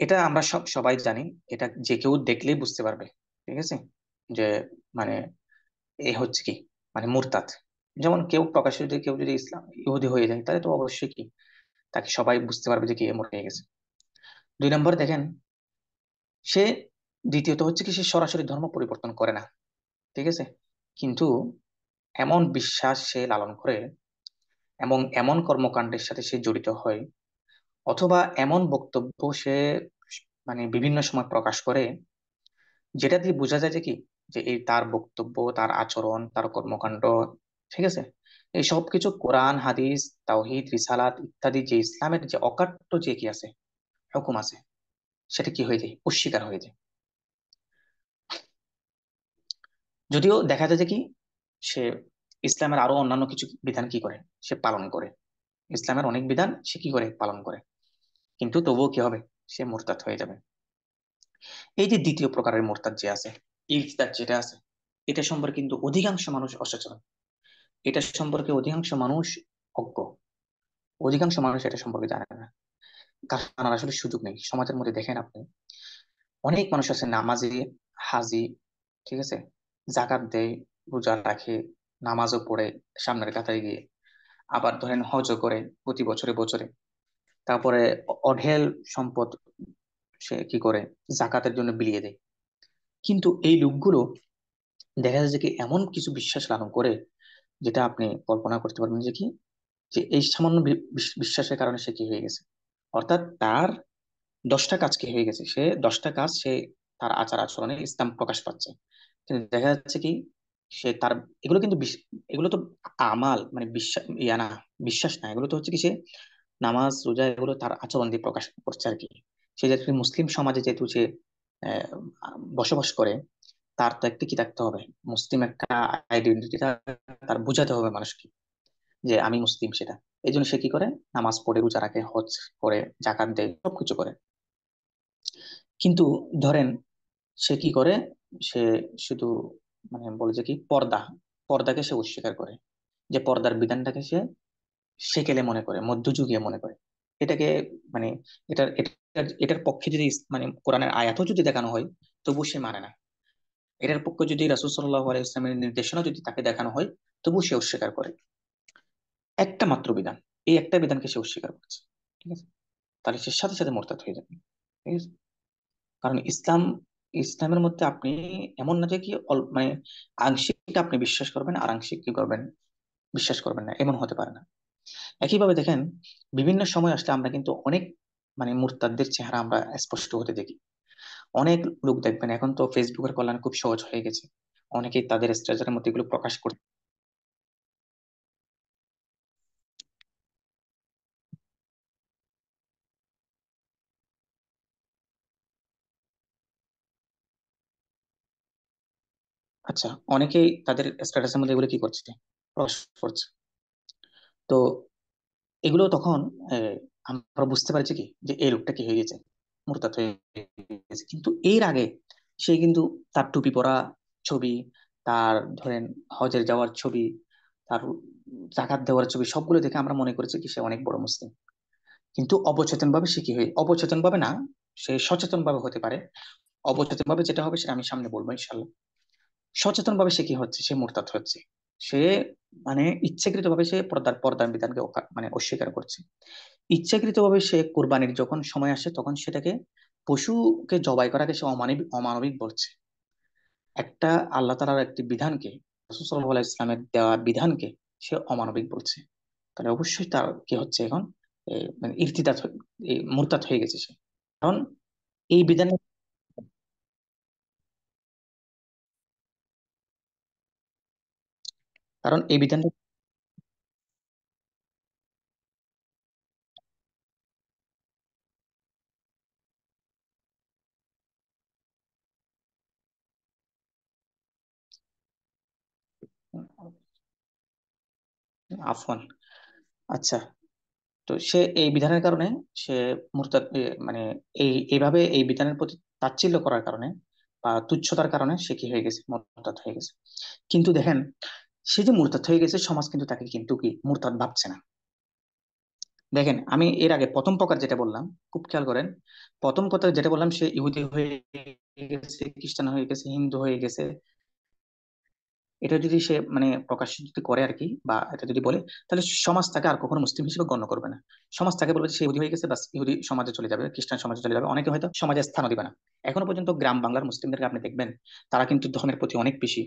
এটা আমরা সবাই জানি, এটা যে কেউ দেখলেই বুঝতে পারবে, ঠিক আছে? যে মানে এ হচ্ছে কি মানে মুরতাদ। যেমন কেউ প্রকাশ্যে যদি কেউ যদি ইসলাম ইহুদি হয়ে যায়, তাহলে তো অবশ্যই কি তাকে সবাই বুঝতে পারবে যে কি এ মরে গেছে। দুই নম্বর দেখেন, সে দ্বিতীয়ত হচ্ছে কি সে সরাসরি ধর্ম পরিবর্তন করে না, ঠিক আছে? কিন্তু এমন বিশ্বাস সে লালন করে, এবং এমন কর্মকাণ্ডের সাথে সে জড়িত হয়, অথবা এমন বক্তব্য সে মানে বিভিন্ন সময় প্রকাশ করে, যেটা দিয়ে বোঝা যায় যে কি, যে এই তার বক্তব্য, তার আচরণ, তার কর্মকাণ্ড ঠিক আছে? এই সব কিছু কোরআন হাদিস তাওহীদ রিসালাত ইত্যাদি যে ইসলামের যে অকাট্য যে কি আছে, হুকুম আছে, সেটা কি হয়ে যায়, অস্বীকার হয়ে যায়। যদিও দেখা যায় যে কি, সে ইসলামের আরো অন্যান্য কিছু বিধান কি করে, সে পালন করে। ইসলামের অনেক বিধান সে কি করে, পালন করে। কিন্তু তবুও কি হবে, সে মুরতাদ হয়ে যাবে। এই যে দ্বিতীয় প্রকারের মুরতাদ যে আছে, ইরতাদ যেটা আছে, এটা সম্পর্কে কিন্তু অধিকাংশ মানুষ অসচেতন। এটা সম্পর্কে অধিকাংশ মানুষ অজ্ঞ। অধিকাংশ মানুষ এটা সম্পর্কে জানে না, কারণ জানার আসলে সুযোগ নেই। সমাজের মধ্যে দেখেন আপনি, অনেক মানুষ আছে নামাজি, হাজি, ঠিক আছে, জাকাত দেয়, রোজা রাখে, নামাজও পড়ে সামনের কাতারে গিয়ে, আবার ধরেন হজও করে প্রতি বছরে বছরে। তারপরে অঢেল সম্পদ সে কি করে, জাকাতের জন্য বিলিয়ে দেয়। কিন্তু এই লোকগুলো দেখা যায় যে কি এমন কিছু বিশ্বাস লালন করে, যেটা আপনি কল্পনা করতে পারবেন যে কি, যে এই সামান্য বিশ্বাসের কারণে সে কি হয়ে গেছে, অর্থাৎ তার 10টা কাজ কি হয়ে গেছে, সে 10টা কাজ সে তার আচার আচরণে ইসলাম প্রকাশ পাচ্ছে। কিন্তু দেখা যাচ্ছে কি, সে তার এগুলো কিন্তু এগুলো তো আমাল মানে বিশ্বাস, ইয়া না, বিশ্বাস না, এগুলো তো হচ্ছে কি, সে নামাজ রোজা এগুলো তার আচরণ দিয়ে প্রকাশ করছে আর কি। সে যেহেতু মুসলিম সমাজে যেহেতু সে আহ, বসবাস করে, তার তো একটা কি থাকতে হবে, মুসলিম একটা আইডেন্টিটি তার বোঝাতে হবে মানুষকে, যে আমি মুসলিম সেটা। এই জন্য সে কি করে, নামাজ পড়ে, রোজা রাখে, হজ করে, জাকাত দেয়, সবকিছু করে। কিন্তু ধরেন সে কি করে, সে শুধু মানে বলে যে কি পর্দা, পর্দাকে সে অস্বীকার করে, যে পর্দার বিধানটাকে সে সেকেলে মনে করে, মধ্যযুগীয় মনে করে। এটাকে মানে এটার পক্ষে যদি মানে কোরআনের আয়াতও যদি দেখানো হয়, তবু সে মানে না। এটার পক্ষে যদি রাসূল সাল্লাল্লাহু আলাইহি ইসলামের নির্দেশনা যদি তাকে দেখানো হয়, তবু সে অস্বীকার করে। একটা মাত্র বিধান, এই একটা বিধানকে সে অস্বীকার করছে, ঠিক আছে? তাহলে সে সাথে সাথে মোরতাদ হয়ে যাবে, ঠিক আছে? কারণ ইসলামের মধ্যে আপনি এমন না যে কি মানে আংশিক আপনি বিশ্বাস করবেন আর আংশিক কি করবেন, বিশ্বাস করবেন না, এমন হতে পারে না। একইভাবে দেখেন, বিভিন্ন সময় আসলে আমরা কিন্তু অনেক মানে মুরতাদদের চেহারা আমরা স্পষ্ট হতে দেখি। অনেক লোক দেখবেন, এখন তো ফেসবুকের কল্যাণ খুব সহজ হয়ে গেছে, অনেকেই তাদের স্ট্যাটাসের মধ্যে এগুলো প্রকাশ করতে। আচ্ছা, অনেকেই তাদের স্ট্যাটাসের মধ্যে এগুলো কি করছে, প্রকাশ করছে। তো এগুলো তখন আমরা বুঝতে পারছি কি, যে এই লোকটা কি হয়ে গেছে, মুরতাদ হয়ে গেছে। কিন্তু এর আগে সে কিন্তু তার টুপি পরা ছবি, তার ধরেন হজের যাওয়ার ছবি, তার জাকাত দেওয়ার ছবি, সবগুলো দেখে আমরা মনে করেছি কি সে অনেক বড় মুসলিম। কিন্তু অবচেতন ভাবে সে কি হয়ে, অবচেতন ভাবে না, সে সচেতন ভাবে হতে পারে। অবচেতন ভাবে যেটা হবে সেটা আমি সামনে বলবো ইনশাল্লাহ। সচেতন ভাবে সে কি হচ্ছে, সে মুরতাদ হচ্ছে। সে মানে ইচ্ছাকৃত ভাবে সে পর্দার পর্দার বিধানকে মানে অস্বীকার করছে। ইচ্ছাকৃত ভাবে সে কোরবানির যখন সময় আসে তখন সেটাকে, পশুকে জবাই করাকে সে অমানবিক অমানবিক বলছে। একটা আল্লাহ তাআলার একটি বিধানকে, রাসূল সাল্লাল্লাহু আলাইহি ইসলামের দেওয়া বিধানকে সে অমানবিক বলছে। তাহলে অবশ্যই তার কি হচ্ছে এখন, মানে ইরতিদাত মুরতাদ হয়ে গেছে সে। কারণ এই বিধান, কারণ এই বিধানটা আফওয়ান। আচ্ছা, তো সে এই বিধানের কারণে সে মুরতাদ মানে এইভাবে এই বিধানের প্রতি তাচ্ছিল্য করার কারণে বা তুচ্ছতার কারণে সে কি হয়ে গেছে, মুরতাদ হয়ে গেছে। কিন্তু দেখেন, সে যে মুরতাদ হয়ে গেছে, সমাজ কিন্তু তাকে কিন্তু কি মুরতাদ ভাবছে না। দেখেন, আমি এর আগে প্রথম প্রকার যেটা বললাম, খুব খেয়াল করেন, প্রথম কথা যেটা বললাম, সে ইহুদি হয়ে গেছে, খ্রিস্টান হয়ে গেছে, হিন্দু হয়ে গেছে, এটা যদি সে মানে প্রকাশ যদি করে আর কি, বা এটা যদি বলে, তাহলে সমাজ তাকে আর কখনো মুসলিম হিসেবে গণ্য করবে না। সমাজ তাকে বলবে যে সে ইহুদি হয়ে গেছে, বাস ইহুদি সমাজে চলে যাবে, খ্রিস্টান সমাজে চলে যাবে, অনেকে হয়তো সমাজে স্থানও দিবে না। এখনো পর্যন্ত গ্রাম বাংলার মুসলিমদেরকে আপনি দেখবেন, তারা কিন্তু ধর্মের প্রতি অনেক বেশি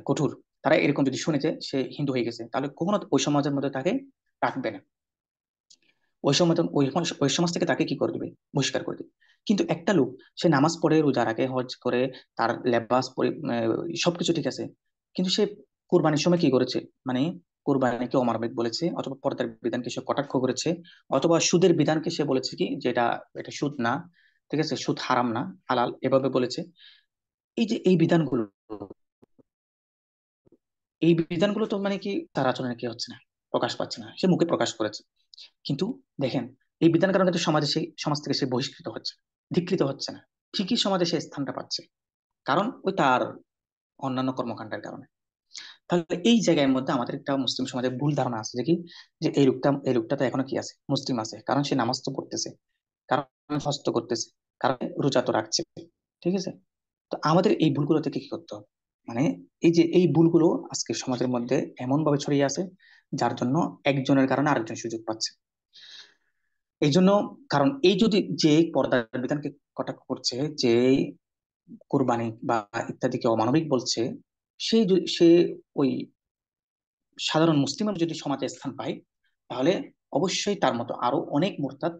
কঠোর। তারা এরকম যদি শুনে যে সে হিন্দু হয়ে গেছে, তাহলে কখনো ওই সমাজের মধ্যে তাকে রাখবে না। ওই সময় ওই সমাজ থেকে তাকে কি করে দিবে, বহিষ্কার করে দিবে। কিন্তু একটা লোক, সে নামাজ পড়ে, রোজা রাখে, হজ করে, তার লেবাস পরে, সবকিছু ঠিক আছে, কিন্তু সে কুরবানির সময় কি করেছে, মানে কুরবানিকে অমানবিক বলেছে, অথবা পর্দার বিধানকে সে কটাক্ষ করেছে, অথবা সুদের বিধানকে সে বলেছে কি যে এটা এটা সুদ না, ঠিক আছে, সুদ হারাম না, হালাল এভাবে বলেছে। এই যে এই বিধানগুলো, এই বিধানগুলো তো মানে কি তার আচরণে কি হচ্ছে না, প্রকাশ পাচ্ছে না, সে মুখে প্রকাশ করেছে। কিন্তু দেখেন, এই বিধান কারণে কিন্তু সমাজ থেকে সে বহিষ্কৃত হচ্ছে, ধিকৃত হচ্ছে না, ঠিকই সমাজে সে স্থানটা পাচ্ছে, কারণ ওই তার অন্যান্য কর্মকাণ্ডের কারণে। তাহলে এই জায়গার মধ্যে আমাদের একটা মুসলিম সমাজে ভুল ধারণা আছে যে কি, যে এই লোকটা তো এখনো কি আছে, মুসলিম আছে, কারণ সে নামাজ তো পড়তেছে, কারণ হজ তো করতেছে, কারণ রোজা তো রাখছে, ঠিক আছে। তো আমাদের এই ভুলগুলো থেকে কি করতে হবে, মানে এই যে এই ভুলগুলো আজকে সমাজের মধ্যে এমন ভাবে ছড়িয়ে আছে, যার জন্য একজনের কারণে আরেকজন সুযোগ পাচ্ছে। এই জন্য, কারণ এই যদি যে পর্দার বিধানকে কটাক্ষ করছে, যে কোরবানি বা ইত্যাদিকে অমানবিক বলছে, সে ওই সাধারণ মুসলিমের যদি সমাজে স্থান পায়, তাহলে অবশ্যই তার মতো আরো অনেক মুরতাদ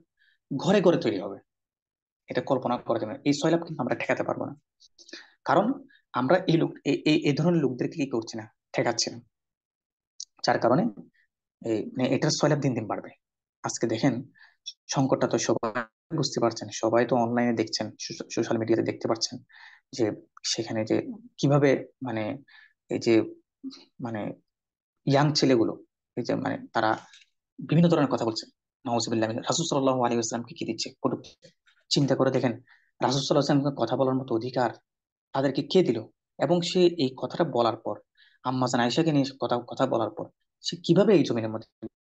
ঘরে ঘরে তৈরি হবে। এটা কল্পনা করা যাবে না। এই সয়লাব কিন্তু আমরা ঠেকাতে পারবো না, কারণ আমরা এই লোক এই ধরনের লোকদেরকে কি করছি না, ঠেকাচ্ছি না। যার কারণে মানে এটার সয়লাব দিন দিন বাড়বে। আজকে দেখেন, সংকটটা তো সবাই বুঝতে পারছেন, সবাই তো অনলাইনে দেখছেন, সোশ্যাল মিডিয়াতে দেখতে পাচ্ছেন যে সেখানে যে কিভাবে মানে এই যে মানে ইয়াং ছেলেগুলো, এই যে মানে তারা বিভিন্ন ধরনের কথা বলছে, নাউজুবিল্লাহ রাসূল সাল্লাল্লাহু আলাইহি ওয়াসাল্লামকে কি দিচ্ছে, কটূক্তি। চিন্তা করে দেখেন, রাসূল সাল্লাল্লাহু আলাইহি ওয়াসাল্লামকে কথা বলার মতো অধিকার তাদেরকে কে দিল? এবং সে এই কথাটা বলার পর, আম্মা জান আয়েশাকে নিয়ে কথা কথা বলার পর, সে কিভাবে এই জমিনের মধ্যে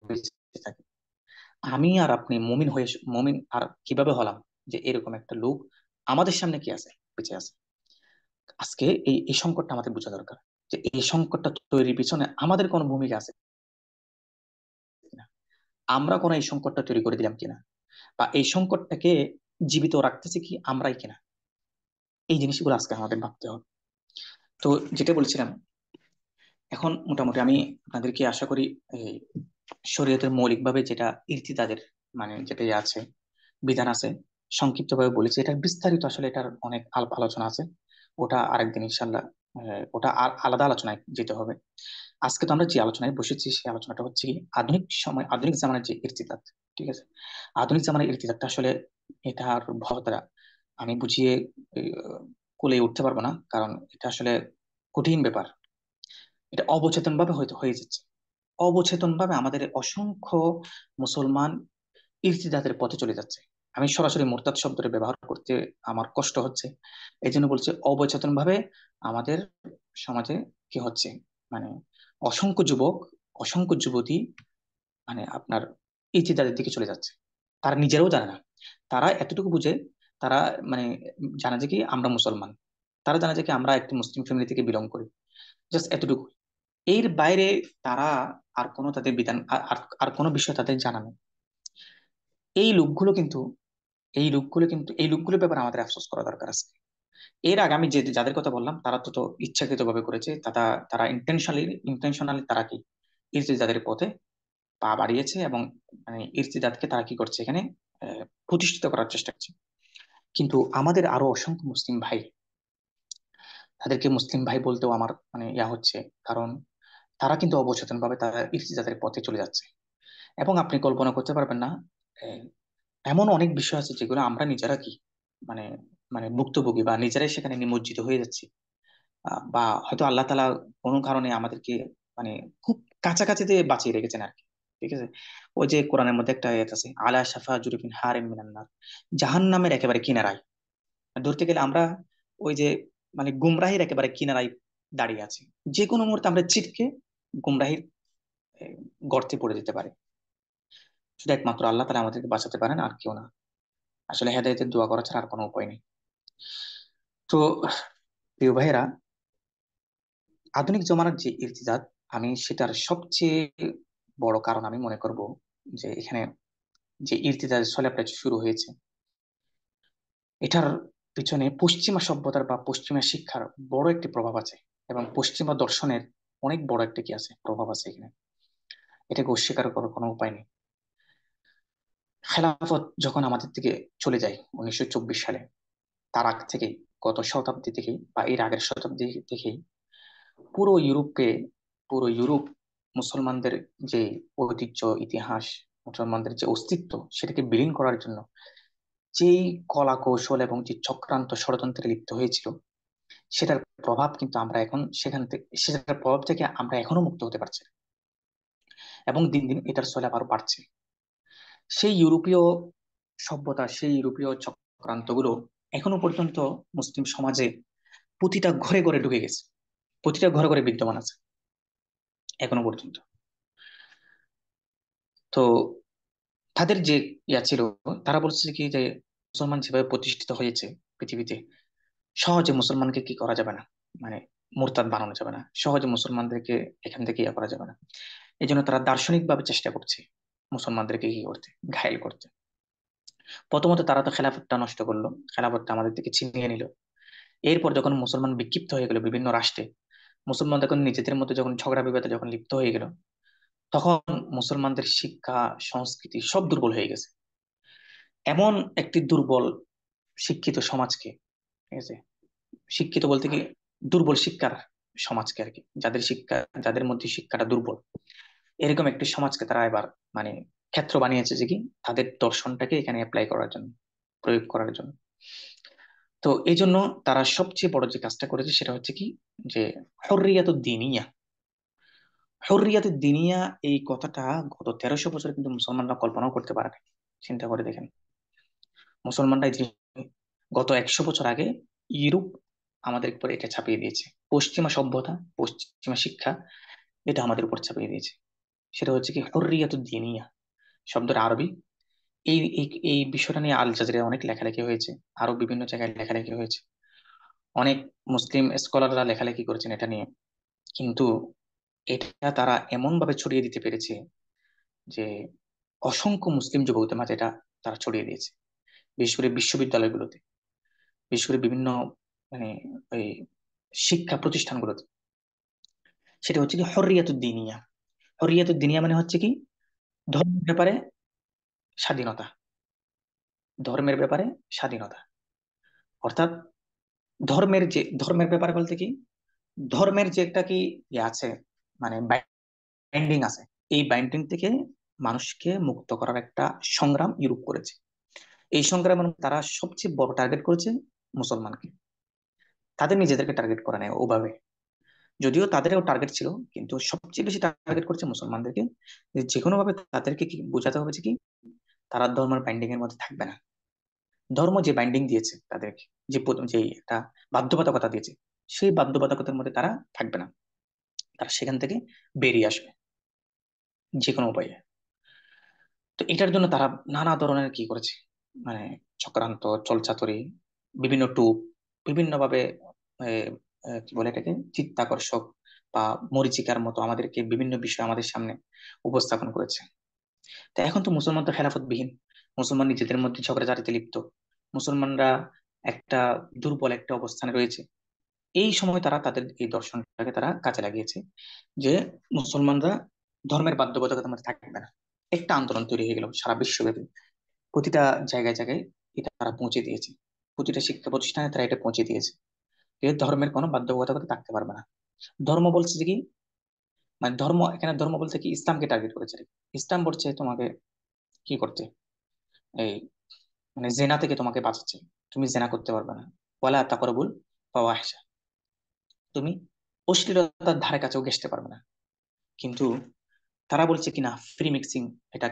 বেঁচে থাকে? আমি আর আপনি মুমিন হয়ে, মুমিন আর কিভাবে হলাম যে এরকম একটা লোক আমাদের সামনে কি আছে, বেঁচে আছে? আজকে এই সংকটটা আমাদের বোঝা দরকার, যে এই সংকটটা তৈরির পিছনে আমাদের কোনো ভূমিকা আছে কিনা, আমরা কোনো এই সংকটটা তৈরি করে দিলাম কিনা, বা এই সংকটটাকে জীবিত রাখতেছি কি আমরাই কিনা। এই জিনিসগুলো আজকে আমাদের ভাবতে হবে। তো যেটা বলছিলাম, এখন মোটামুটি আমি আপনাদেরকে আশা করি এই শরীয়তের মৌলিকভাবে যেটা ইরতিদাদের মানে যেটা আছে, বিধান আছে, সংক্ষিপ্তভাবে বলেছি। এটার বিস্তারিত আসলে এটার অনেক আলাপ আলোচনা আছে, ওটা আরেকদিন ইনশাল্লাহ, ওটা আর আলাদা আলোচনায় যেতে হবে। আজকে তো আমরা যে আলোচনায় বসেছি সেই আলোচনাটা হচ্ছে কি, আধুনিক সময় আধুনিক জামানার যে ইরতিদাত, ঠিক আছে, আধুনিক জামানার ইরতিদাতটা আসলে এটার ভবতারা আমি বুঝিয়ে কোলে উঠতে পারবো না, কারণ এটা আসলে কঠিন ব্যাপার। এটা অবচেতন ভাবে হয়তো হয়ে যাচ্ছে, অবচেতন ভাবে আমাদের অসংখ্য মুসলমান ইরতিদাতের পথে চলে যাচ্ছে। আমি সরাসরি মুরতাদ শব্দটা ব্যবহার করতে আমার কষ্ট হচ্ছে, এই জন্য বলছি অবচেতন ভাবে আমাদের সমাজে কি হচ্ছে, মানে অসংখ্য যুবক, অসংখ্য যুবতী মানে আপনার ইরতিদাতের দিকে চলে যাচ্ছে। তারা নিজেরাও জানে না, তারা এতটুকু বুঝে, তারা মানে জানে যে কি আমরা মুসলমান, তারা জানে যে কি আমরা একটি মুসলিম ফ্যামিলি থেকে বিলং করি, জাস্ট এতটুকু। এর বাইরে তারা আর কোনো তাদের বিধান আর কোনো বিষয় তাদের জানা নেই। এই লোকগুলো কিন্তু এই লোকগুলোর ব্যাপারে আমাদের আফসোস করা দরকার আছে। এর আগে আমি যে যাদের কথা বললাম, তারা তো ইচ্ছাকৃত ভাবে করেছে, তারা তারা ইন্টেনশনালি তারা কি ইরতিদাদের পথে পা বাড়িয়েছে, এবং মানে ইরতিদাদকে তারা কি করছে এখানে প্রতিষ্ঠিত করার চেষ্টা করছে। কিন্তু আমাদের আরো অসংখ্য মুসলিম ভাই, তাদেরকে মুসলিম ভাই বলতেও আমার মানে ইয়া হচ্ছে, কারণ তারা কিন্তু অবচেতন ভাবে তারা ইরতিদাদের পথে চলে যাচ্ছে। এবং আপনি কল্পনা করতে পারবেন না, আহ, এমন অনেক বিষয় আছে যেগুলো আমরা নিজেরা কি মানে মানে ভুক্তভোগী, বা নিজেরাই সেখানে নিমজ্জিত হয়ে যাচ্ছি। বা হয়তো আল্লাহ তাআলা কোনো কারণে আমাদেরকে মানে খুব কাছাকাছিতে বাঁচিয়ে রেখেছেন আর কি, ঠিক আছে। ওই যে কোরআনের মধ্যে একটা আয়াত আছে, আলা শাফা জুরফিন হারিম মিনান নার, জাহান্নামের একেবারে কিনারায়। ধরতে গেলে আমরা ওই যে মানে গুমরাহির একেবারে কিনারায় দাঁড়িয়ে আছি, যে কোনো মুহূর্তে আমরা ছিটকে গুমরাহির আহ, গর্তে পড়ে যেতে পারি। শুধু একমাত্র আল্লাহ তাআলা আমাদেরকে বাঁচাতে পারেন, আর কেউ না। আসলে হেদায়েতের দোয়া করা ছাড়া আর কোনো উপায় নেই। তো প্রিয় ভাইয়েরা, আধুনিক জমানার যে ইরতিদাদ, আমি সেটার সবচেয়ে বড় কারণ আমি মনে করব যে এখানে যে ইরতিদাদ ছলাপটা শুরু হয়েছে, এটার পিছনে পশ্চিমা সভ্যতার বা পশ্চিমা শিক্ষার বড় একটি প্রভাব আছে, এবং পশ্চিমা দর্শনের অনেক বড় একটা কি আছে, প্রভাব আছে এখানে। এটাকে অস্বীকার করার কোনো উপায় নেই। খেলাফত যখন আমাদের থেকে চলে যায় 1924 সালে, তার আগ থেকেই, গত শতাব্দী থেকেই বা এর আগের শতাব্দী থেকেই পুরো ইউরোপকে পুরো ইউরোপ মুসলমানদের যে ঐতিহ্য, ইতিহাস, মুসলমানদের যে অস্তিত্ব, সেটাকে বিলীন করার জন্য যেই কলা কৌশল এবং যে চক্রান্ত ষড়যন্ত্রে লিপ্ত হয়েছিল, সেটার প্রভাব কিন্তু আমরা এখন সেটার প্রভাব থেকে আমরা এখনো মুক্ত হতে পারছি না। এবং দিন দিন এটার ছয়লাভ আরো বাড়ছে। সেই ইউরোপীয় সভ্যতা, সেই ইউরোপীয় চক্রান্তগুলো এখনো পর্যন্ত মুসলিম সমাজে প্রতিটা ঘরে ঘরে ঢুকে গেছে, প্রতিটা ঘরে ঘরে বিদ্যমান আছে এখনো পর্যন্ত। তো তাদের যে ছিল, তারা বলছে কি যে মুসলমান যেভাবে প্রতিষ্ঠিত হয়েছে পৃথিবীতে, সহজে মুসলমানকে কি করা যাবে না, মানে মুরতাদ বানানো যাবে না, সহজে মুসলমানদেরকে এখান থেকে ইয়ে করা যাবে না। এই জন্য তারা দার্শনিক ভাবে চেষ্টা করছে মুসলমানদেরকে কি করতে, ঘায়েল করতে। প্রথমত তারা তো খেলাফতটা নষ্ট করলো, খেলাফতটা আমাদের থেকে ছিনিয়ে নিল। এরপর যখন মুসলমান বিক্ষিপ্ত হয়ে গেল বিভিন্ন রাষ্ট্রে, মুসলমান যখন নিজেদের মধ্যে যখন ঝগড়া বিবাদে যখন লিপ্ত হয়ে গেল, তখন মুসলমানদের শিক্ষা, সংস্কৃতি সব দুর্বল হয়ে গেছে। এমন একটি দুর্বল শিক্ষিত সমাজকে, ঠিক আছে, শিক্ষিত বলতে কি দুর্বল শিক্ষার সমাজকে আর কি, যাদের মধ্যে শিক্ষাটা দুর্বল, এরকম একটি সমাজকে তারা এবার মানে ক্ষেত্র বানিয়েছে যে কি তাদের দর্শনটাকে এখানে অ্যাপ্লাই করার জন্য, প্রয়োগ করার জন্য। তো এই জন্য তারা সবচেয়ে বড় যে কাজটা করেছে সেটা হচ্ছে কি, যে হর্রিয়াত দিনিয়া। হর্রিয়াত দিনিয়া এই কথাটা গত 1300 বছরে কিন্তু মুসলমানরা কল্পনাও করতে পারে না। চিন্তা করে দেখেন, মুসলমানরা এই যে গত 100 বছর আগে ইউরোপ আমাদের উপর এটা চাপিয়ে দিয়েছে, পশ্চিমা সভ্যতা, পশ্চিমা শিক্ষা, এটা আমাদের উপর চাপিয়ে দিয়েছে। সেটা হচ্ছে কি হুররিয়াত দিনিয়া শব্দটা আরবি। এই বিষয়টা নিয়ে আল জাজিরায় অনেক লেখালেখি হয়েছে, আরো বিভিন্ন জায়গায় লেখালেখি হয়েছে, অনেক মুসলিম স্কলাররা লেখালেখি করেছেন এটা নিয়ে। কিন্তু এটা তারা এমন ভাবে ছড়িয়ে দিতে পেরেছে যে অসংখ্য মুসলিম যুবকদের মাঝে এটা তারা ছড়িয়ে দিয়েছে, বিশেষ করে বিশ্ববিদ্যালয়গুলোতে, বিশেষ করে বিভিন্ন মানে ওই শিক্ষা প্রতিষ্ঠানগুলোতে। সেটা হচ্ছে কি হর্রিয়াতুদ দিনিয়া। হর্রিয়াতুদ দিনিয়া মানে হচ্ছে কি ধর্মের ব্যাপারে স্বাধীনতা, ধর্মের ব্যাপারে স্বাধীনতা। অর্থাৎ ধর্মের ব্যাপারে বলতে কি, ধর্মের যে একটা কি আছে, মানে বাইন্ডিং আছে, এই বাইন্ডিং থেকে মানুষকে মুক্ত করার একটা সংগ্রাম ইউরোপ করেছে। এই সংগ্রামে তারা সবচেয়ে বড় টার্গেট করেছে মুসলমানকে, তাদের নিজেদেরকে টার্গেট করে নেয় ওভাবে। যদিও তাদেরও টার্গেট ছিল, কিন্তু সবচেয়ে বেশি টার্গেট করছে মুসলমানদেরকে, যে কোনো ভাবে তাদেরকে কি বোঝাতে হবে যে কি তারা ধর্মের বাইন্ডিং এর মধ্যে থাকবে না। ধর্ম যে বাইন্ডিং দিয়েছে তাদেরকে, যে একটা বাধ্যবাধকতা দিয়েছে, সেই বাধ্যবাধকতার মধ্যে তারা থাকবে না, তারা সেখান থেকে বেরিয়ে আসবে যে কোনো উপায়ে। তো এটার জন্য তারা নানা ধরনের কি করেছে, মানে চক্রান্ত, চলচাতুরি, বিভিন্ন টুপ, বিভিন্ন ভাবে কি বলে এটাকে, চিত্তাকর্ষক বা মরীচিকার মতো আমাদেরকে বিভিন্ন বিষয় আমাদের সামনে উপস্থাপন করেছে। তো এখন তো মুসলমান তো খেলাফত বিহীন, মুসলমান নিজেদের মধ্যে ঝগড়াঝাটিতে লিপ্ত, মুসলমানরা একটা দুর্বল একটা অবস্থানে রয়েছে। এই সময় তারা তাদের এই দর্শনটাকে তারা কাজে লাগিয়েছে যে মুসলমানরা ধর্মের বাধ্যবাধকতার মধ্যে থাকবে না। একটা আন্দোলন তৈরি হয়ে গেল সারা বিশ্বব্যাপী, প্রতিটা জায়গায় জায়গায় এটা তারা পৌঁছে দিয়েছে, প্রতিটা শিক্ষা প্রতিষ্ঠানে তারা এটা পৌঁছে দিয়েছে যে ধর্মের কোনো বাধ্যবাধকতা থাকতে পারবে না। ধর্ম বলছে যে কি, মানে ধর্ম এখানে ধর্ম বলতে কি ইসলামকে টার্গেট করেছে আর কি। ইসলাম বলছে তোমাকে কি করতে, এই মানে জেনা থেকে তোমাকে বাঁচাচ্ছে, তুমি জেনা করতে পারবে না, ওয়ালা তাকরাবুল ফাওয়াহিশা, তুমি অশ্লীলতার ধারে কাছেও ঘেঁষতে পারবে না। কিন্তু তারা বলছে কিনা ফ্রি মিক্সিং, এটা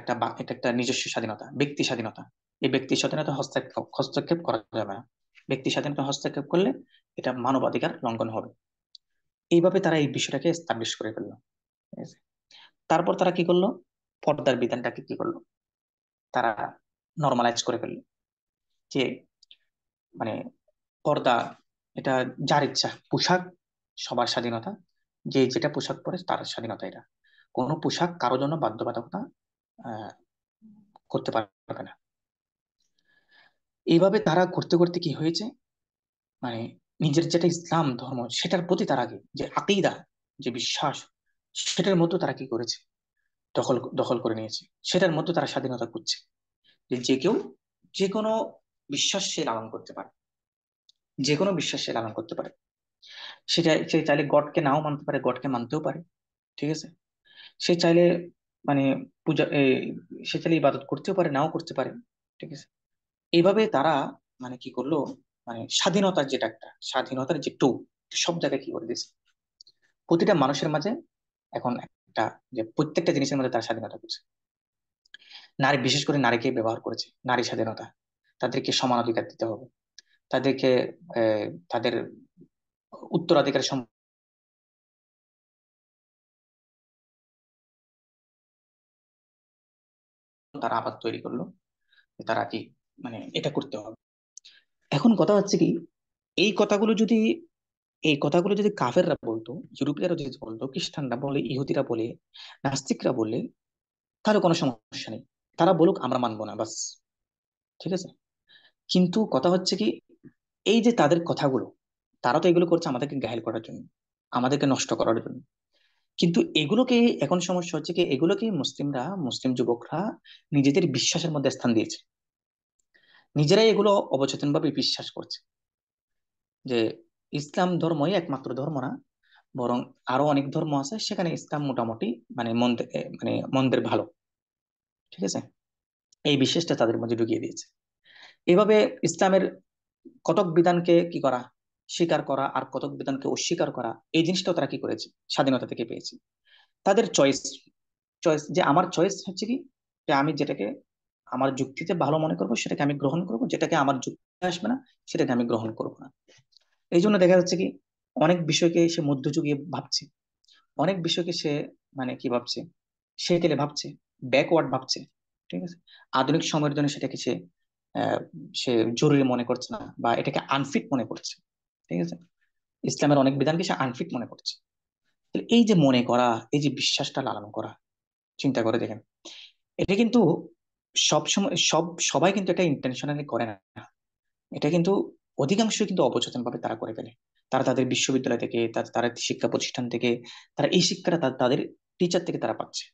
একটা নিজস্ব স্বাধীনতা, ব্যক্তি স্বাধীনতা। এই ব্যক্তি স্বাধীনতা হস্তক্ষেপ করা যাবে না, ব্যক্তি স্বাধীনতা হস্তক্ষেপ করলে এটা মানবাধিকার লঙ্ঘন হবে। এইভাবে তারা এই বিষয়টাকে এস্টাবলিশ করে ফেললো, ঠিক আছে? তারপর তারা কি করলো, পর্দার বিধানটাকে কি করলো, তারা নর্মালাইজ করে ফেললো যে মানে পর্দা এটা যার ইচ্ছা, পোশাক সবার স্বাধীনতা, যে যেটা পোশাক পরে তার স্বাধীনতা, এটা কোনো পোশাক কারোর জন্য বাধ্যবাধকতা আহ করতে পারবে না। এইভাবে তারা করতে করতে কি হয়েছে, মানে নিজের যেটা ইসলাম ধর্ম সেটার প্রতি তার আগে যে আকিদা, যে বিশ্বাস, সেটার মধ্যে তারা কি করেছে, দখল দখল করে নিয়েছে। সেটার মধ্যে তারা স্বাধীনতা করছে যে যে কেউ যে কোনো বিশ্বাস সে লালন করতে পারে, যে কোনো বিশ্বাস সে লালন করতে পারে। সে চাইলে গডকে নাও মানতে পারে, গডকে মানতেও পারে, ঠিক আছে? সে চাইলে মানে পূজা সে চাইলে ইবাদত করতেও পারে, নাও করতে পারে। ঠিক আছে। এইভাবে তারা মানে কি করলো, মানে স্বাধীনতার যেটা একটা স্বাধীনতার যে টু সব জায়গায় কি করে দিয়েছে, প্রতিটা মানুষের মাঝে এখন একটা, যে প্রত্যেকটা জিনিসের মধ্যে তার স্বাধীনতা করছে। নারী, বিশেষ করে নারীকে ব্যবহার করেছে, নারী স্বাধীনতা, তাদেরকে সমান অধিকার দিতে হবে, তাদেরকে তাদের উত্তরাধিকার তারা আবার তৈরি করলো, যে তারা কি মানে এটা করতে হবে। এখন কথা হচ্ছে কি, এই কথাগুলো যদি এই কথাগুলো যদি কাফেররা বলতো, ইউরোপীয়রা যদি বলতো, খ্রিস্টানরা বলে, ইহুদিরা বলে, নাস্তিকরা বলে, তাহলে কোনো সমস্যা নেই, তারা বলুক, আমরা মানবো না, বাস। ঠিক আছে। কিন্তু কথা হচ্ছে কি, এই যে তাদের কথাগুলো, তারা তো এগুলো করছে আমাদেরকে ঘায়েল করার জন্য, আমাদেরকে নষ্ট করার জন্য। কিন্তু এগুলোকে, এখন সমস্যা হচ্ছে কি, এগুলোকে মুসলিমরা, মুসলিম যুবকরা নিজেদের বিশ্বাসের মধ্যে স্থান দিয়েছে, নিজেরাই এগুলো অবচেতন ভাবে বিশ্বাস করছে যে ইসলাম ধর্মই একমাত্র ধর্ম না, বরং আরো অনেক ধর্ম আছে, সেখানে ইসলাম মোটামুটি মানে মানে মন্দের ভালো। ঠিক আছে। এই বিশ্বাসটা তাদের মধ্যে ঢুকিয়ে দিয়েছে। এভাবে ইসলামের কতক বিধানকে কি করা, স্বীকার করা, আর কতক বিধানকে অস্বীকার করা, এই জিনিসটাও তারা কি করেছে, স্বাধীনতা থেকে পেয়েছে। তাদের চয়েস, যে আমার চয়েস হচ্ছে কি, যে আমি যেটাকে আমার যুক্তিতে ভালো মনে করবো সেটাকে আমি গ্রহণ করবো, যেটাকে আমার যুক্তি আসবে না সেটাকে আমি গ্রহণ করবো না। এই জন্য দেখা যাচ্ছে কি, অনেক বিষয়কে সে মধ্যযুগীয় ভাবছে, অনেক বিষয়কে সে মানে কি ভাবছে, সেকেলে ভাবছে, ব্যাকওয়ার্ড ভাবছে। ঠিক আছে। আধুনিক সময়ের জন্য সেটাকে আহ, সে জরুরি মনে করছে না, বা এটাকে আনফিট মনে করছে। ঠিক আছে। ইসলামের অনেক বিধানকে সে আনফিট মনে করছে। তাহলে এই যে মনে করা, এই যে বিশ্বাসটা লালন করা, চিন্তা করে দেখেন, এটা কিন্তু সব সময় সবাই কিন্তু এটা ইন্টেনশনালি করে না। এটা কিন্তু অধিকাংশ কিন্তু অবচেতন ভাবে তারা করে ফেলে। তারা তাদের বিশ্ববিদ্যালয় থেকে, তারা শিক্ষা প্রতিষ্ঠান থেকে, তারা এই শিক্ষাটা তাদের টিচার থেকে তারা পাচ্ছে।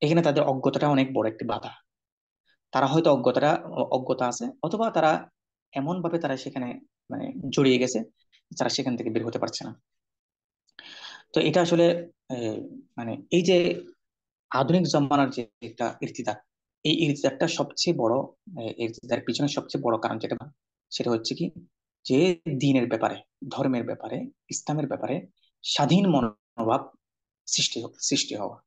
এখানে তাদের অজ্ঞতাটা অনেক বড় একটি বাধা। তারা হয়তো অজ্ঞতা আছে, অথবা তারা এমন ভাবে তারা সেখানে মানে জড়িয়ে গেছে, তারা সেখান থেকে বের হতে পারছে না। তো এটা আসলে আহ, মানে এই যে আধুনিক জমানার যে একটা ইর্তিদার, এই ইর্তিদারটা সবচেয়ে বড়, ইর্তিদার পিছনে সবচেয়ে বড় কারণ যেটা, সেটা হচ্ছে কি, যে দিনের ব্যাপারে, ধর্মের ব্যাপারে, ইসলামের ব্যাপারে স্বাধীন মনোভাব সৃষ্টি হওয়া।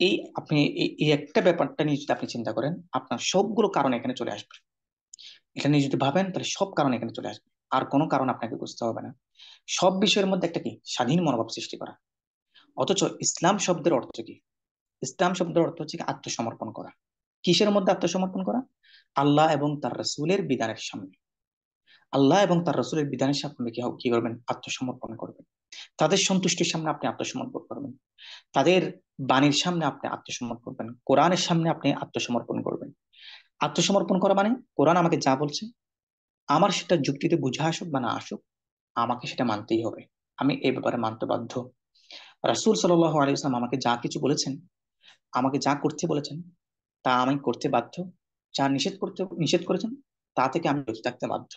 এই আপনি এই একটা ব্যাপারটা নিয়ে যদি আপনি চিন্তা করেন, আপনার সবগুলো কারণ এখানে চলে আসবে। এটা নিয়ে যদি ভাবেন, তাহলে সব কারণ এখানে চলে আসবে, আর কোনো কারণ আপনাকে বুঝতে হবে না। সব বিষয়ের মধ্যে একটা কি, স্বাধীন মনোভাব সৃষ্টি করা। অথচ ইসলাম শব্দের অর্থ কি? ইসলাম শব্দের অর্থ হচ্ছে কি, আত্মসমর্পণ করা। কিসের মধ্যে আত্মসমর্পণ করা? আল্লাহ এবং তার রসুলের বিধানের সামনে। আল্লাহ এবং তার রসুলের বিধানের সামনে কি করবেন? আত্মসমর্পণ করবেন। তাদের সন্তুষ্টির সামনে আপনি আত্মসমর্পণ করবেন, তাদের বাণীর সামনে আপনি আত্মসমর্পণ করবেন, কোরআনের সামনে আপনি আত্মসমর্পণ করবেন। আত্মসমর্পণ করা মানে, কোরআন আমাকে যা বলছে, আমার সেটা যুক্তিতে বুঝে আসুক বা না আসুক, আমাকে সেটা মানতেই হবে। আমি এই ব্যাপারে মানতে বাধ্য। রাসূল সাল্লাল্লাহু আলাইহি ওয়াসাল্লাম আমাকে যা কিছু বলেছেন, আমাকে যা করতে বলেছেন, তা আমি করতে বাধ্য। যা নিষেধ করেছেন, তা থেকে আমি বিরত থাকতে বাধ্য।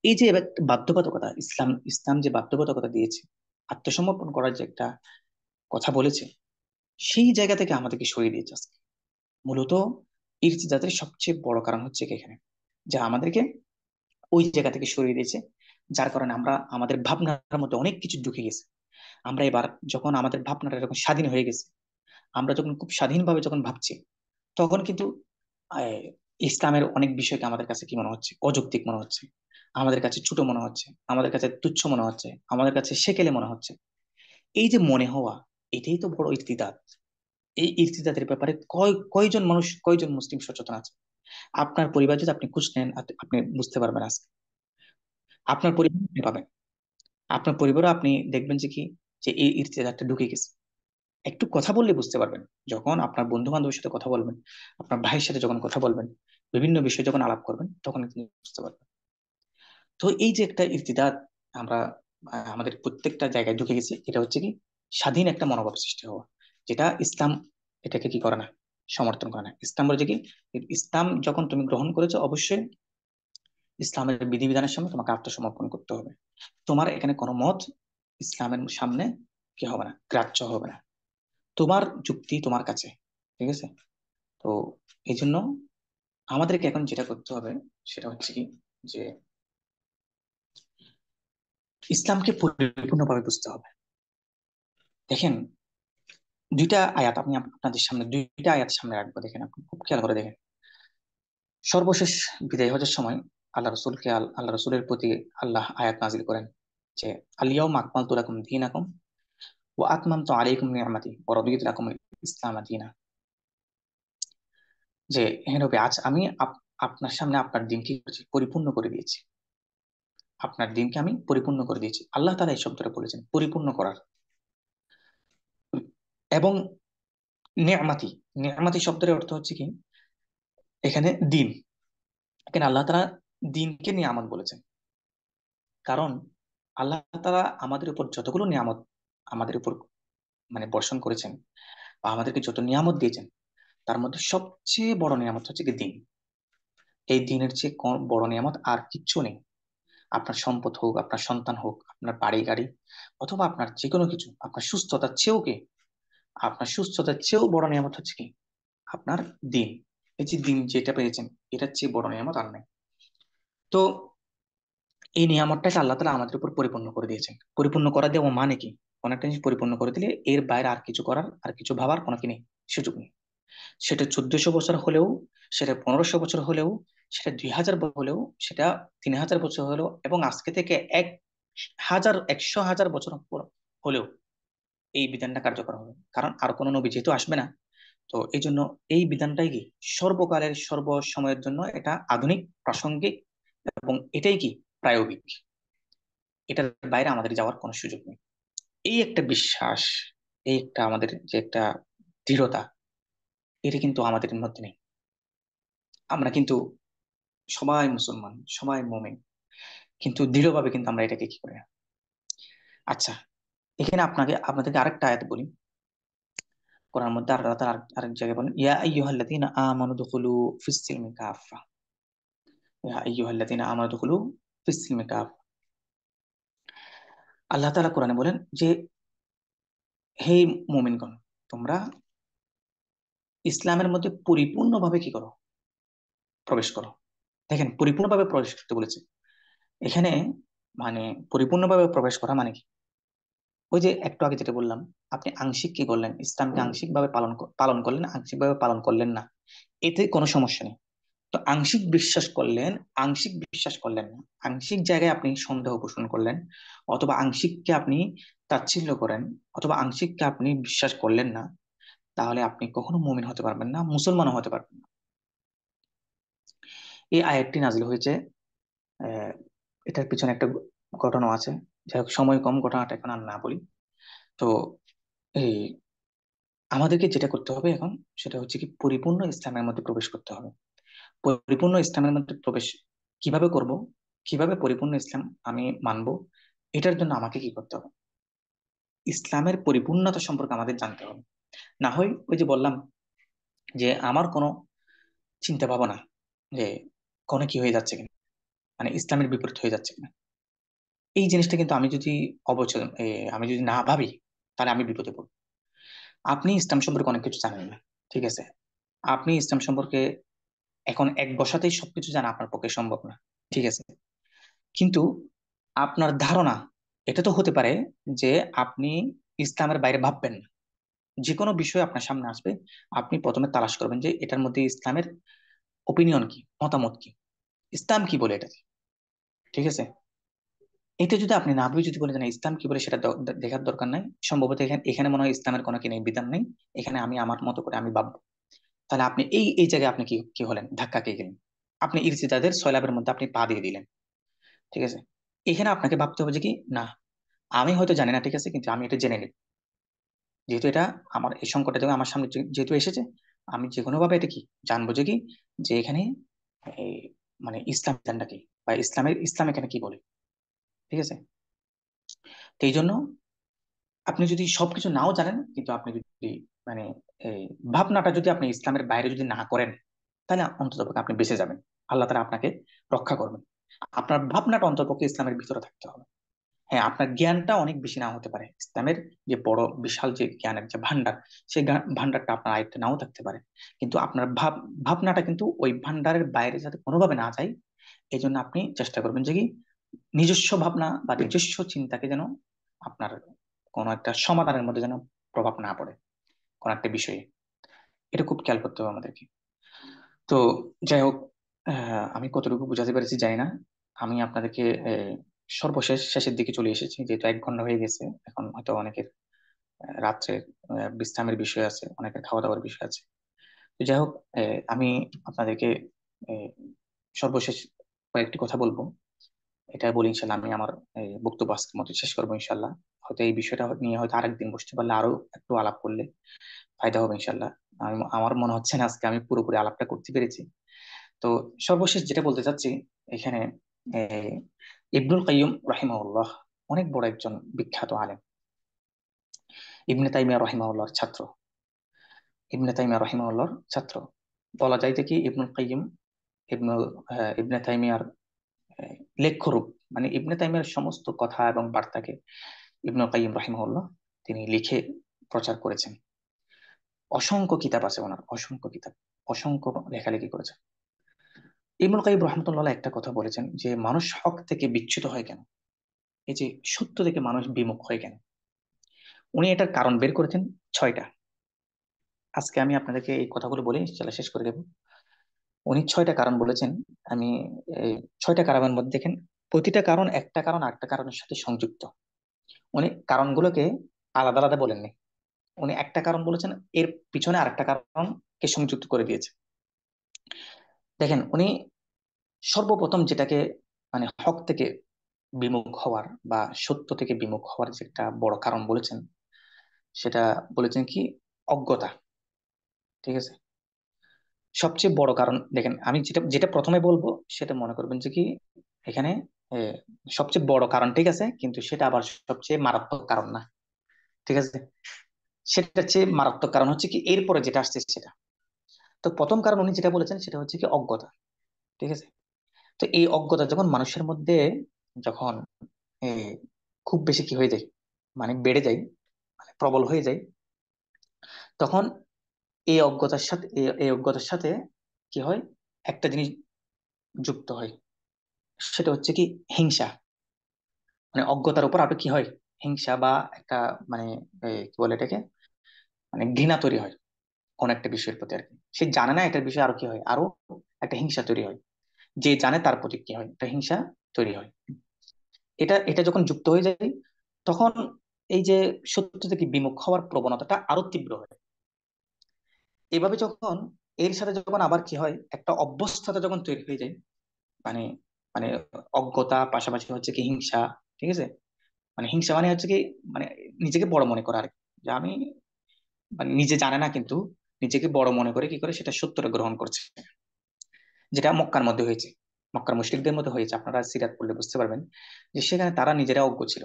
এই যে একটা বাধ্যবাধকতা, ইসলাম যে বাধ্যবাধকতা দিয়েছে, আত্মসমর্পণ করার যে একটা কথা বলেছে, সেই জায়গা থেকে আমাদেরকে সরিয়ে দিয়েছে আজকে। মূলত ইরতিদাদের সবচেয়ে বড় কারণ হচ্ছে কি এখানে, যা আমাদেরকে ওই জায়গা থেকে সরিয়ে দিয়েছে, যার কারণে আমরা আমাদের ভাবনার মধ্যে অনেক কিছু ঢুকে গেছে। আমরা এবার যখন আমাদের ভাবনাটা যখন স্বাধীন হয়ে গেছে, আমরা যখন খুব স্বাধীনভাবে যখন ভাবছি, তখন কিন্তু আহ, ইসলামের অনেক বিষয়কে আমাদের কাছে কি মনে হচ্ছে, অযৌক্তিক মনে হচ্ছে, আমাদের কাছে ছোট মনে হচ্ছে, আমাদের কাছে তুচ্ছ মনে হচ্ছে, আমাদের কাছে সেকেলে মনে হচ্ছে। এই যে মনে হওয়া, এটাই তো বড় ইর্তিদাত। এই ইর্তিদাতের ব্যাপারে কয়জন মানুষ, কয়জন মুসলিম সচেতন আছে? আপনার পরিবার যদি আপনি খোঁজ নেন, আপনি বুঝতে পারবেন আজকে। আপনার পরিবার আপনি পাবেন, আপনার পরিবারও আপনি দেখবেন যে কি, যে এই ইর্তিদাতটা ঢুকে গেছে। একটু কথা বললে বুঝতে পারবেন, যখন আপনার বন্ধু বান্ধবের সাথে কথা বলবেন, আপনার ভাইয়ের সাথে যখন কথা বলবেন, বিভিন্ন বিষয়ে যখন আলাপ করবেন, তখন কিন্তু বুঝতে পারবেন। তো এই যে একটা ইর্তিদাদ আমরা আমাদের প্রত্যেকটা জায়গায় ঢুকে গেছি, এটা হচ্ছে কি, স্বাধীন একটা মনোভাব সৃষ্টি হওয়া, যেটা ইসলাম এটাকে কি করে না, সমর্থন করে না। ইসলাম বলছে কি, ইসলাম যখন তুমি গ্রহণ করেছো, অবশ্যই ইসলামের বিধিবিধানের সামনে তোমাকে আত্মসমর্পণ করতে হবে। তোমার এখানে কোনো মত ইসলামের সামনে কি হবে না, গ্রাহ্য হবে না। তোমার যুক্তি তোমার কাছে, ঠিক আছে? তো এই জন্য আমাদেরকে এখন যেটা করতে হবে সেটা হচ্ছে কি, যে ইসলামকে পরিপূর্ণভাবে বুঝতে হবে। দেখেন, দুইটা আয়াত আমি আপনাদের সামনে, দুইটা আয়াত সামনে রাখবো, দেখেন আপনি খুব খেয়াল করে দেখেন। সর্বশেষ বিদায় হজের সময় আল্লাহ রসুলের প্রতি আল্লাহ আয়াত নাজিল করেন যে, আলিয়াউমা আকমালতু লাকুম দীনাকুম ওয়া আতমামতু আলাইকুম নি'মাতি ওয়া রাদিতু লাকুমুল ইসলাম দীনা। যে হে নবী, আজ আমি আপনার সামনে আপনার দিনকে কি করেছি, পরিপূর্ণ করে দিয়েছি। আপনার দিনকে আমি পরিপূর্ণ করে দিয়েছি, আল্লাহ তাআলা এই শব্দটা বলেছেন, পরিপূর্ণ করার। এবং নি'মাতি, নি'মাতি শব্দের অর্থ হচ্ছে কি, এখানে দিন, এখানে আল্লাহ তাআলা দিনকে নিয়ামত বলেছেন। কারণ আল্লাহ তাআলা আমাদের উপর যতগুলো নিয়ামত আমাদের উপর মানে বর্ষণ করেছেন, বা আমাদেরকে যত নিয়ামত দিয়েছেন, তার মধ্যে সবচেয়ে বড় নিয়ামত হচ্ছে কি দিন। এই দিনের চেয়ে বড় নিয়ামত আর কিচ্ছু নেই। আপনার সম্পদ হোক, আপনার সন্তান হোক, আপনার বাড়ি গাড়ি, অথবা আপনার যে কোনো কিছু, আপনার সুস্থতার চেয়েও কি, আপনার সুস্থতার চেয়েও বড় নিয়ামত হচ্ছে কি আপনার দিন। এই যে দিন যেটা পেয়েছেন, এটার চেয়ে বড় নিয়ামত আর নেই। তো এই নিয়ামতটাকে আল্লাহ তালা আমাদের উপর পরিপূর্ণ করে দিয়েছেন। পরিপূর্ণ করা দেওয়া মানে কি, কোন একটা জিনিস পরিপূর্ণ করে দিলে এর বাইরে আর কিছু করার, আর কিছু ভাবার কোনো কি নেই, সুযোগ নেই। সেটা 1400 বছর হলেও, সেটা 1500 বছর হলেও, সেটা 2000 হলেও, সেটা 3000 বছর হলেও, এবং আজকে থেকে 1,000 100,000 বছর পর হলেও এই বিধানটা কার্যকর হবে। কারণ আর কোনো নবী যেহেতু আসবে না, তো এই জন্য এই বিধানটাই কি সর্বকালের সর্ব সময়ের জন্য এটা আধুনিক, প্রাসঙ্গিক, এবং এটাই কি প্রায়োগিক। এটার বাইরে আমাদের যাওয়ার কোনো সুযোগ নেই। এই একটা বিশ্বাস, এই একটা আমাদের যে একটা দৃঢ়তা, এটা কিন্তু আমাদের মধ্যে নেই। আমরা কিন্তু সবাই মুসলমান, সবাই মুমিন, কিন্তু দৃঢ়ভাবে কিন্তু আমরা এটাকে কি করি না। আচ্ছা, এখানে আপনাদেরকে আরেকটা আয়াত বলি। কোরআন মধ্যে আল্লাহ তাআলা আরেক জায়গায় বলেন, ইয়া আইয়ুহাল্লাযীনা আমানু দুখুলু ফিস সিলমি কাফা। ইয়া আইয়ুহাল্লাযীনা আমানু দুখুলু ফিস সিলমি কাফা। আল্লাহ তাআলা কোরআনে বলেন যে, হে মুমিনগণ, তোমরা ইসলামের মধ্যে পরিপূর্ণভাবে কি করো, প্রবেশ করো। দেখেন, পরিপূর্ণভাবে প্রবেশ করতে বলেছে এখানে। মানে পরিপূর্ণভাবে প্রবেশ করা মানে কি, ওই যে একটু আগে যেটা বললাম, আপনি আংশিক কি করলেন, ইসলামকে আংশিক ভাবে পালন করলেন, আংশিক ভাবে পালন করলেন না, এতে কোনো সমস্যা নেই। তো আংশিক বিশ্বাস করলেন না, আংশিক জায়গায় আপনি সন্দেহ পোষণ করলেন, অথবা আংশিককে আপনি তাচ্ছিল্য করেন, অথবা আংশিককে আপনি বিশ্বাস করলেন না, তাহলে আপনি কখনো মুমিন হতে পারবেন না, মুসলমানও হতে পারবেন না। এই আয়াতটি নাজিল হয়েছে, আহ এটার পিছনে একটা ঘটনা আছে। যাই হোক, সময় কম, ঘটনাটা এখন আর না বলি। তো এই আমাদেরকে যেটা করতে হবে এখন, সেটা হচ্ছে কি পরিপূর্ণ ইসলামের মধ্যে প্রবেশ করতে হবে। পরিপূর্ণ ইসলামের মধ্যে প্রবেশ কিভাবে করব, কিভাবে পরিপূর্ণ ইসলাম আমি মানবো, এটার জন্য আমাকে কি করতে হবে, ইসলামের পরিপূর্ণতা সম্পর্কে আমাদের জানতে হবে। না হয় ওই যে বললাম, যে আমার কোনো চিন্তা ভাবনা যে কোনো কি হয়ে যাচ্ছে কিনা, মানে ইসলামের বিপরীত হয়ে যাচ্ছে কিনা, এই জিনিসটা কিন্তু আমি যদি আমি যদি না ভাবি, তাহলে আমি বিপদে পড়ব। আপনি ইসলাম সম্পর্কে অনেক কিছু জানেন না, ঠিক আছে? আপনি ইসলাম সম্পর্কে এখন এক বসাতেই সবকিছু জানা আপনার পক্ষে সম্ভব না, ঠিক আছে? কিন্তু আপনার ধারণা, এটা তো হতে পারে যে আপনি ইসলামের বাইরে ভাববেন না। যে কোনো বিষয় আপনার সামনে আসবে, আপনি প্রথমে তালাশ করবেন যে এটার মধ্যে ইসলামের ওপিনিয়ন কি, মতামত কি, ইসলাম কি বলে এটা, ঠিক আছে? এটা যদি আপনি না ভেবে যদি বলেন যে না, ইসলাম কি বলে সেটা দেখার দরকার নাই, সম্ভবত এখানে এখানে মনে হয় ইসলামের কোনো কি নেই, বিধান নেই, এখানে আমি আমার মতো করে আমি ভাববো, তাহলে আপনি এই এই জায়গায় আপনি কি কি হলেন, ধাক্কা খেয়ে গেলেন। আপনি ইরতিদাদের সয়লাবের মধ্যে আপনি পা দিয়ে দিলেন, ঠিক আছে? এখানে আপনাকে ভাবতে হবে যে কি, না, আমি হয়তো জানি না, ঠিক আছে, কিন্তু আমি এটা জেনে নিব। যেহেতু এটা আমার এই সংকটটা যখন আমার সামনে যেহেতু এসেছে, আমি যে কোনো ভাবে এটা কি জানবো যে কি, যে এখানে এই মানে ইসলাম বিধানটা কি, বা ইসলাম এখানে কি বলে, ঠিক আছে? তো এই জন্য আপনি যদি সবকিছু নাও জানেন, কিন্তু আপনি যদি মানে এই ভাবনাটা যদি আপনি ইসলামের বাইরে যদি না করেন, তাহলে অন্ততপক্ষে আপনি বেঁচে যাবেন, আল্লাহ তাআলা আপনাকে রক্ষা করবেন। আপনার ভাবনাটা অন্ততপক্ষে ইসলামের ভিতরে থাকতে হবে। হ্যাঁ, আপনার জ্ঞানটা অনেক বেশি নাও হতে পারে, ইসলামের যে বড় বিশাল যে জ্ঞানের যে ভান্ডার, সেই ভান্ডারটা আপনার আয়ত্তে নাও থাকতে পারে, কিন্তু আপনার ভাবনাটা কিন্তু ওই ভান্ডারের বাইরে যাতে কোনোভাবে না যায়, এই জন্য আপনি চেষ্টা করবেন যে কি নিজস্ব ভাবনা বা নিজস্ব চিন্তাকে যেন আপনার কোনো একটা সমাধানের মধ্যে যেন প্রভাব না পড়ে কোন একটা বিষয়ে। এটা খুব খেয়াল করতে হবে আমাদেরকে। তো যাই হোক, আমি কতটুকু বুঝাতে পেরেছি জানি না। আমি আপনাদেরকে সর্বশেষ শেষের দিকে চলে এসেছি, যেহেতু 1 ঘন্টা হয়ে গেছে। এখন হয়তো অনেকের রাত্রে বিশ্রামের বিষয় আছে, অনেকের খাওয়া দাওয়ার বিষয় আছে। তো যাই হোক, আমি আপনাদেরকে আহ, সর্বশেষ কয়েকটি কথা বলবো। এটা বলি ইনশাল্লাহ আমি আমার বক্তব্য আজকের মতো শেষ করবো ইনশাল্লাহ। হয়তো এই বিষয়টা নিয়ে হয়তো আরেকদিন বসতে পারলে আরো একটু আলাপ করলে ফায়দা হবে ইনশাল্লাহ। আমার মনে হচ্ছে না আজকে আমি পুরোপুরি আলাপটা করতে পেরেছি। তো সর্বশেষ যেটা বলতে চাচ্ছি এখানে, আহ, ইবনুল কাইয়্যিম রাহিমাহুল্লাহ অনেক বড় একজন বিখ্যাত আলেম, ইবনে তাইমিয়া রাহিমাহুল্লাহর ছাত্র। ইবনে তাইমিয়া রাহিমাহুল্লাহর ছাত্র বলা যায় কি ইবনুল কাইয়্যিম ইবনুল ইবনে তাইমিয়ার আহ, লেখ্যরূপ। মানে ইবনে তাইমিয়ার সমস্ত কথা এবং বার্তাকে ইবনুল কাইয়্যিম রাহিমাহুল্লাহ তিনি লিখে প্রচার করেছেন। অসংখ্য কিতাব আছে ওনার, অসংখ্য কিতাব, অসংখ্য লেখালেখি করেছেন। ইবনুল কাইয়্যিম রহমতুল্লাহ একটা কথা বলেছেন যে মানুষ হক থেকে বিচ্যুত হয় কেন, এই যে সত্য থেকে মানুষ বিমুখ হয় কেন। উনি এটার কারণ বের করেছেন 6টা। আজকে আমি আপনাদেরকে এই কথাগুলো বলে ইনশাল্লাহ শেষ করে দেবো। উনি 6টা কারণ বলেছেন। আমি এই 6টা কারণের মধ্যে দেখেন, প্রতিটা কারণ একটা কারণ আরেকটা কারণের সাথে সংযুক্ত। উনি কারণগুলোকে আলাদা আলাদা বলেননি, উনি একটা কারণ বলেছেন, এর পিছনে আরেকটা কারণকে সংযুক্ত করে দিয়েছে। দেখেন উনি সর্বপ্রথম যেটাকে মানে হক থেকে বিমুখ হওয়ার বা সত্য থেকে বিমুখ হওয়ার যে একটা বড় কারণ বলেছেন, সেটা বলেছেন কি অজ্ঞতা। ঠিক আছে, সবচেয়ে বড় কারণ দেখেন, আমি যেটা যেটা প্রথমে বলবো সেটা মনে করবেন যে কি এখানে আহ, সবচেয়ে বড় কারণ, ঠিক আছে, কিন্তু সেটা আবার সবচেয়ে মারাত্মক কারণ না। ঠিক আছে, সেটা চেয়ে মারাত্মক কারণ হচ্ছে কি এরপরে যেটা আসছে সেটা। তো প্রথম কারণ উনি যেটা বলেছেন সেটা হচ্ছে কি অজ্ঞতা। ঠিক আছে, তো এই অজ্ঞতা যখন মানুষের মধ্যে যখন আহ, খুব বেশি কি হয়ে যায়, মানে বেড়ে যায়, মানে প্রবল হয়ে যায়, তখন এই অজ্ঞতার সাথে কি হয়, একটা জিনিস যুক্ত হয়, সেটা হচ্ছে কি হিংসা। মানে অজ্ঞতার উপর আরো কি হয়, হিংসা বা একটা মানে কি বলে এটাকে, মানে ঘৃণা তৈরি হয় কোন একটা বিষয়ের প্রতি আর কি। সে জানে না এটার বিষয়ে আরো কি হয়, আরো একটা হিংসা তৈরি হয়। যে জানে তার প্রতি কি হয়, একটা হিংসা তৈরি হয়। এটা এটা যখন যুক্ত হয়ে যায়, তখন এই যে সত্য থেকে বিমুখ হওয়ার প্রবণতাটা আরো তীব্র হয়। এইভাবে যখন এর সাথে যখন আবার কি হয়, একটা অভ্যস্ততা যখন তৈরি হয়ে যায়, মানে মানে অজ্ঞতা পাশাপাশি হচ্ছে কি হিংসা। ঠিক আছে, মানে হিংসা মানে হচ্ছে কি, মানে নিজেকে বড় মনে করা আর কি। যে আমি মানে নিজে জানে না কিন্তু নিজেকে বড় মনে করে কি করে সেটা সত্যটা গ্রহণ করছে, যেটা মক্কার মধ্যে হয়েছে, মক্কার মুশরিকদের মধ্যে হয়েছে। আপনারা সিরাত পড়লে বুঝতে পারবেন যে সেখানে তারা নিজেরা অজ্ঞ ছিল।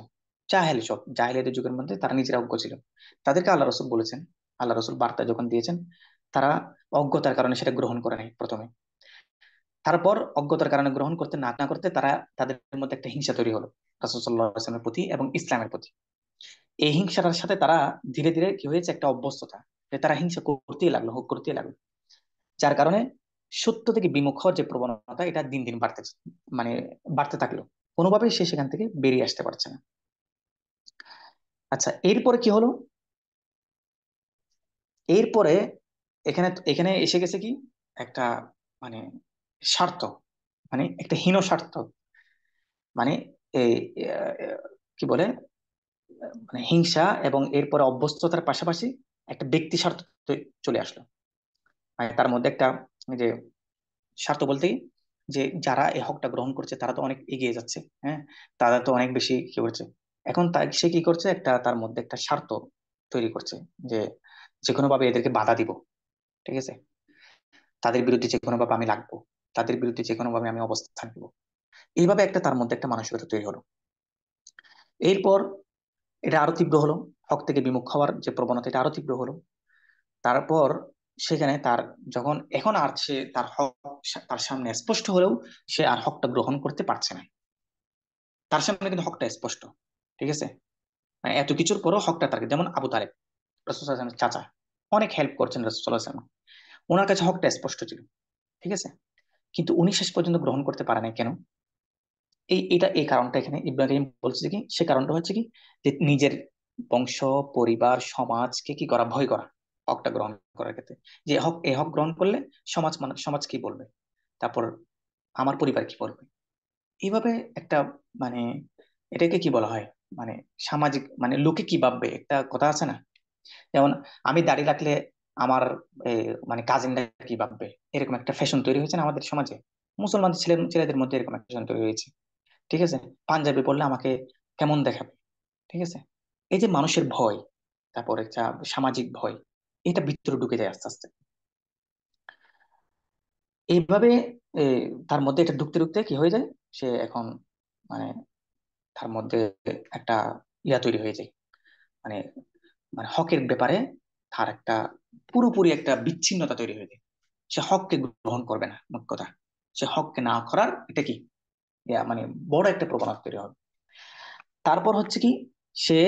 জাহেল, সব জাহেলিয়াতের যুগের মধ্যে তারা নিজেরা অজ্ঞ ছিল। তাদেরকে আল্লাহ রসুল বলেছেন, আল্লাহ রসুল বার্তা যখন দিয়েছেন, তারা অজ্ঞতার কারণে সেটা গ্রহণ করে নাই প্রথমে। তারপর অজ্ঞতার কারণে গ্রহণ করতে না না করতে তারা তাদের মধ্যে একটা হিংসা তৈরি হলো রাসূল সাল্লাল্লাহু আলাইহি ওয়াসাল্লামের প্রতি এবং ইসলামের প্রতি। এই হিংসাটার সাথে তারা ধীরে ধীরে কি হয়েছে, একটা অভ্যস্ততা, যে তারা হিংসা করতেই লাগলো, হোক করতেই লাগলো। যার কারণে সত্য থেকে বিমুখ হওয়ার যে প্রবণতা, এটা দিন দিন মানে বাড়তে থাকলো। কোনোভাবেই সে সেখান থেকে বেরিয়ে আসতে পারছে না। আচ্ছা, এরপরে কি হলো, এরপরে এখানে এখানে এসে গেছে কি একটা মানে স্বার্থ, মানে একটা হীন স্বার্থ, মানে এই আহ, কি বলে, মানে হিংসা এবং এরপরে অভ্যস্ততার পাশাপাশি একটা ব্যক্তি স্বার্থ চলে আসলো। মানে তার মধ্যে একটা যে স্বার্থ বলতে যে যারা এই হকটা গ্রহণ করছে তারা তো অনেক এগিয়ে যাচ্ছে, হ্যাঁ, তারা তো অনেক বেশি কি করছে। এখন সে কি করছে, একটা তার মধ্যে একটা স্বার্থ তৈরি করছে যে যে কোনো ভাবে এদেরকে বাধা দিব। ঠিক আছে, তাদের বিরুদ্ধে যে কোনো ভাবে আমি লাগবো, তাদের বিরুদ্ধে যে কোনো ভাবে আমি অবস্থান নিব। এইভাবে একটা তার মধ্যে একটা মানসিকতা তৈরি হলো। এরপর এটা আরো তীব্র হলো, হক থেকে বিমুখ হওয়ার যে প্রবণতা এটা আরো তীব্র হলো। তারপর সেখানে তার যখন এখন আর সে তার হক তার সামনে স্পষ্ট হলেও সে আর হকটা গ্রহণ করতে পারছে না। তার সামনে কিন্তু হকটা স্পষ্ট, ঠিক আছে? মানে এত কিছুর পরও হকটা তার, যেমন আবু তালেব, রাসূল সাল্লাল্লাহু আলাইহি ওয়াসাল্লামের চাচা, অনেক হেল্প করছেন রাসূল সাল্লাল্লাহু আলাইহি ওয়াসাল্লাম, ওনার কাছে হকটা স্পষ্ট ছিল। ঠিক আছে? কিন্তু উনি শেষ পর্যন্ত গ্রহণ করতে পারে নাই কেন? এই কারণটা এখানে ইব্রাহিম বলছে যে কি, সে কারণটা হচ্ছে কি, যে নিজের বংশ, পরিবার, সমাজকে কি করা, ভয় করা, হকটা গ্রহণ করার ক্ষেত্রে। যে হক, এই হক গ্রহণ করলে সমাজ কি বলবে, তারপর আমার পরিবার কি বলবে, এইভাবে একটা, মানে এটাকে কি বলা হয়, মানে সামাজিক, মানে লোকে কি ভাববে, একটা কথা আছে না, যেমন আমি দাড়ি রাখলে আমার এ, মানে কাজিনরা কি ভাববে, এরকম একটা ফ্যাশন তৈরি হয়েছে না আমাদের সমাজে, মুসলমান ছেলেদের মধ্যে এরকম একটা ফ্যাশন তৈরি হয়েছে। ঠিক আছে? পাঞ্জাবি পরলে আমাকে কেমন দেখাবে। ঠিক আছে? এই যে মানুষের ভয়, তারপর একটা সামাজিক ভয়, এটা ভিতরে ঢুকে যায় আস্তে আস্তে এইভাবে। এ, তার মধ্যে এটা ঢুকতে ঢুকতে কি হয়ে যায়, সে এখন, মানে তার মধ্যে একটা তৈরি হয়ে যায়, মানে মানে হকের ব্যাপারে তার একটা পুরোপুরি একটা বিচ্ছিন্নতা তৈরি হয়ে যায়। সে হককে গ্রহণ করবে না, মোট কথা। সে হককে না করার এটা কি, মানে বড় একটা প্রবণতা তৈরি হবে। তারপর হচ্ছে কি, সে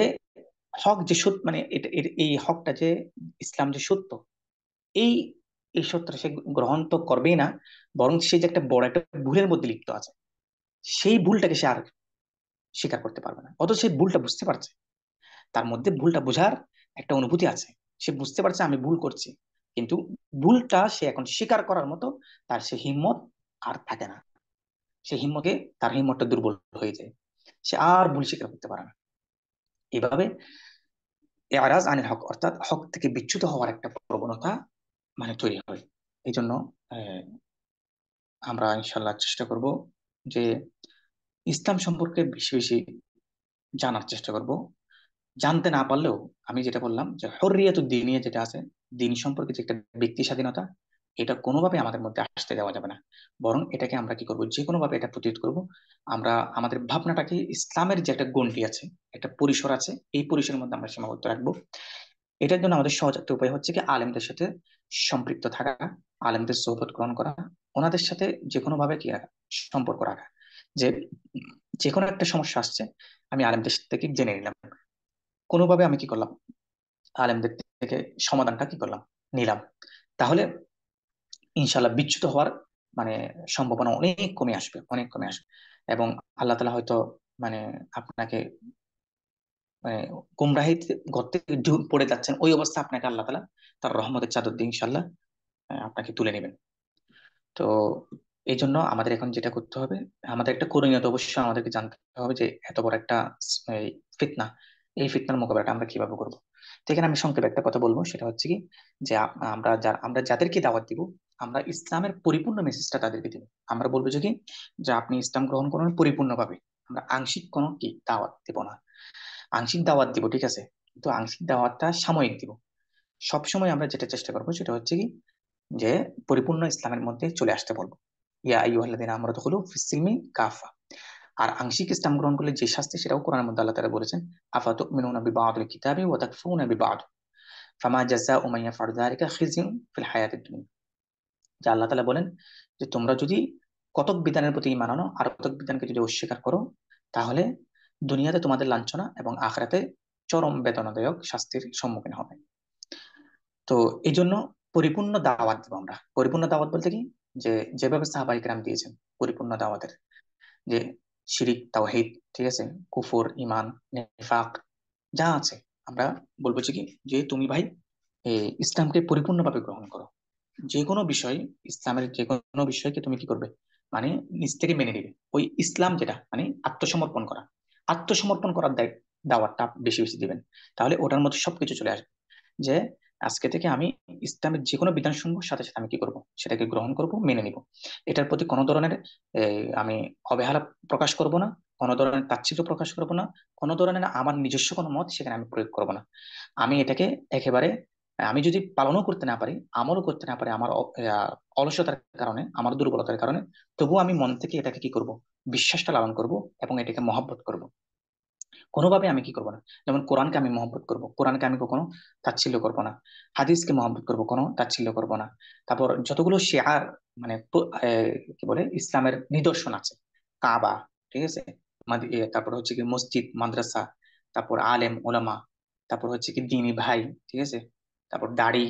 হক যে সত্য, মানে এই হকটা যে, ইসলাম যে সত্য, এই এই সত্যটা সে গ্রহণ তো করবেই না, বরং সে যে একটা বড় একটা ভুলের মধ্যে লিপ্ত আছে, সেই ভুলটাকে সে আর স্বীকার করতে পারবে না। অথচ সে ভুলটা বুঝতে পারছে, তার মধ্যে ভুলটা বোঝার একটা অনুভূতি আছে, সে বুঝতে পারছে আমি ভুল করছি, কিন্তু ভুলটা সে এখন স্বীকার করার মতো তার সে হিম্মত আর থাকে না। সে হিম্মতে, তার হিম্মতটা দুর্বল হয়ে যায়, সে আর ভুল স্বীকার করতে পারে না। এভাবে এরাজ আনিল হক, অর্থাৎ হক থেকে বিচ্যুত হওয়ার একটা প্রবণতা মানে তৈরি হয়। এই জন্য আহ, আমরা ইনশাল্লাহ চেষ্টা করব যে ইসলাম সম্পর্কে বেশি বেশি জানার চেষ্টা করব। জানতে না পারলেও আমি যেটা বললাম যে হর্রিয়াতুদ দ্বীনিয়া যেটা আছে, দিন সম্পর্কে যে একটা ব্যক্তি স্বাধীনতা, এটা কোনোভাবে আমাদের মধ্যে আসতে দেওয়া যাবে না। বরং এটাকে আমরা কি করব, যে কোনো ভাবে এটা প্রতিরোধ করব। আমরা আমাদের ভাবনাটাকে ইসলামের যে একটা গণ্ডি আছে, একটা পরিসর আছে, এই পরিসরের মধ্যে আমরা সীমাবদ্ধ রাখবো। এটার জন্য আমাদের সহজ একটা উপায় হচ্ছে কি, আলেমদের সাথে সম্পৃক্ত থাকা, আলেমদের সোহবত গ্রহণ করা, ওনাদের সাথে যে কোনো ভাবে কি রাখা, সম্পর্ক রাখা। যে যে কোনো একটা সমস্যা আসছে, আমি আলেমদের থেকে জেনে নিলাম, কোনোভাবে আমি কি করলাম, আলেমদের থেকে সমাধানটা কি করলাম, নিলাম, তাহলে ইনশাল্লাহ বিচ্যুত হওয়ার মানে সম্ভাবনা অনেক কমে আসবে, অনেক কমে আসবে। এবং আল্লাহ তালা হয়তো, মানে আপনাকে, মানে গুমরাহিতে ঘর থেকে পড়ে যাচ্ছেন, ওই অবস্থা আপনাকে আল্লাহ তালা তার রহমতের চাদর দিয়ে ইনশাল্লাহ আপনাকে তুলে নেবেন। তো এই জন্য আমাদের এখন যেটা করতে হবে, আমাদের একটা করণীয় তো অবশ্যই আমাদেরকে জানতে হবে যে এত বড় একটা এই ফিতনা, এই ফিতনার মোকাবেলাটা আমরা কিভাবে করবো। তো এখানে আমি সংক্ষেপে একটা কথা বলবো, সেটা হচ্ছে কি, যে আমরা যাদেরকে দাওয়াত দিব, আমরা ইসলামের পরিপূর্ণ মেসেজটা তাদেরকে দিব। আমরা বলবো যে কি, যে আপনি ইসলাম গ্রহণ করুন পরিপূর্ণভাবে, আমরা আংশিক কোনো কি দাওয়াত দিব না। আংশিক দাওয়াত দিব, ঠিক আছে, কিন্তু আংশিক দাওয়াতটা সাময়িক দিব। সবসময় আমরা যেটা চেষ্টা করবো সেটা হচ্ছে কি, যে পরিপূর্ণ ইসলামের মধ্যে চলে আসতে বলবো, ইয়া আইয়ুহাল্লাযীনা আমানু দুখুলু ফিস-সিলমি কাফা। আর আংশিক ইসলাম গ্রহণ করলে যে শাস্তি, সেটাও কোরআনের মধ্যে আল্লাহ তাআলা বলেছেন, আফাতুমিনুনা বিবা'দিল কিতাবি ওয়া তাকফুরুনা বিবা'দ, ফামা জাযাউ মান ইয়াফআলু যালিকা খিজিউন ফিল হায়াতিদ দুনিয়া। যে আল্লাহ তাআলা বলেন যে তোমরা যদি কতক বিধানের প্রতি ঈমান আনো আর কতক বিধানকে যদি অস্বীকার করো, তাহলে দুনিয়াতে তোমাদের লাঞ্ছনা এবং আখিরাতে চরম বেদনাদায়ক শাস্তির সম্মুখীন হবে। তো এই জন্য পরিপূর্ণ দাওয়াত দিব আমরা। পরিপূর্ণ দাওয়াত বলতে কি, যে যেভাবে সাহাবায়ে কেরাম দিয়েছেন পরিপূর্ণ দাওয়াতের, যে শিরিক, তাওহীদ, ঠিক আছে, কুফর, ঈমান, নিফাক, যা আছে, আমরা বলবো যে কি, যে তুমি ভাই ইসলামকে পরিপূর্ণভাবে গ্রহণ করো। যে কোনো বিষয়, ইসলামের যে কোনো বিষয়কে তুমি কি করবে, মানে নিজ থেকে মেনে নিবে। ওই ইসলাম যেটা, মানে আত্মসমর্পণ করা, আত্মসমর্পণ করার দাওয়াতটা বেশি বেশি দিবেন। তাহলে ওটার মধ্যে সবকিছু চলে আসবে, যে আজকে থেকে আমি ইসলামের যে কোনো বিধান শুনবো, সাথে সাথে আমি কি করব, সেটাকে গ্রহণ করব, মেনে নিব। এটার প্রতি কোনো ধরনের আমি অবহেলা প্রকাশ করব না, কোনো ধরনের তাচ্ছিল্য প্রকাশ করব না, কোনো ধরনের আমার নিজস্ব কোনো মত সেখানে আমি প্রয়োগ করব না। আমি এটাকে একেবারে, আমি যদি পালনও করতে না পারি, আমলও করতে না পারি, আমার অলসতার কারণে, আমার দুর্বলতার কারণে, তবুও আমি মন থেকে এটাকে কি করব, বিশ্বাসটা লালন করব, এবং এটাকে মহব্বত করব। কোনোভাবে আমি কি করবো না, যেমন কোরআনকে আমি মহব্বত করব, কোরআনকে আমি কখনো তাচ্ছিল্য করবো না, হাদিসকে মহব্বত করব, কোনো তাচ্ছিল্য করব না। তারপর যতগুলো শেয়ার, মানে কি বলে, ইসলামের নিদর্শন আছে, কাবা, ঠিক আছে, তারপর হচ্ছে কি মসজিদ, মাদ্রাসা, তারপর আলেম ওলামা, তারপর হচ্ছে কি দিনী ভাই, ঠিক আছে, তারপর দাড়ি,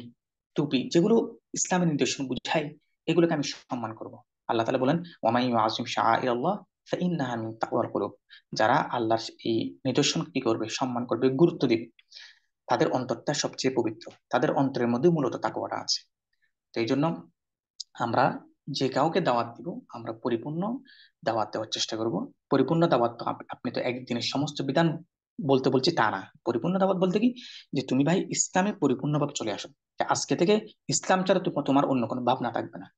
টুপি, যেগুলো ইসলামের নির্দেশন বুঝায়, এগুলোকে আমি সম্মান করব। আল্লাহ তাআলা বলেন, ওয়ামাই ইউআযিম শাআইরাল্লাহ ফাইন্নাহা মিন তাকওয়াল কুলুব, যারা আল্লাহর এই নিদর্শন কি করবে, সম্মান করবে, গুরুত্ব দিবে, তাদের অন্তরটা সবচেয়ে পবিত্র, তাদের অন্তরের মধ্যে মূলত তাকওয়াটা আছে। তো এই জন্য আমরা যে কাউকে দাওয়াত দিব, আমরা পরিপূর্ণ দাওয়াত দেওয়ার চেষ্টা করব। পরিপূর্ণ দাওয়াত তো আপনি তো একদিনের সমস্ত বিধান বলতে বলছি তা না। পরিপূর্ণ দাওয়াত বলতে কি, যে তুমি ভাই ইসলামে পরিপূর্ণভাবে চলে আসো, যে আজকে থেকে ইসলাম ছাড়া তোমার অন্য কোনো ভাবনা থাকবে না,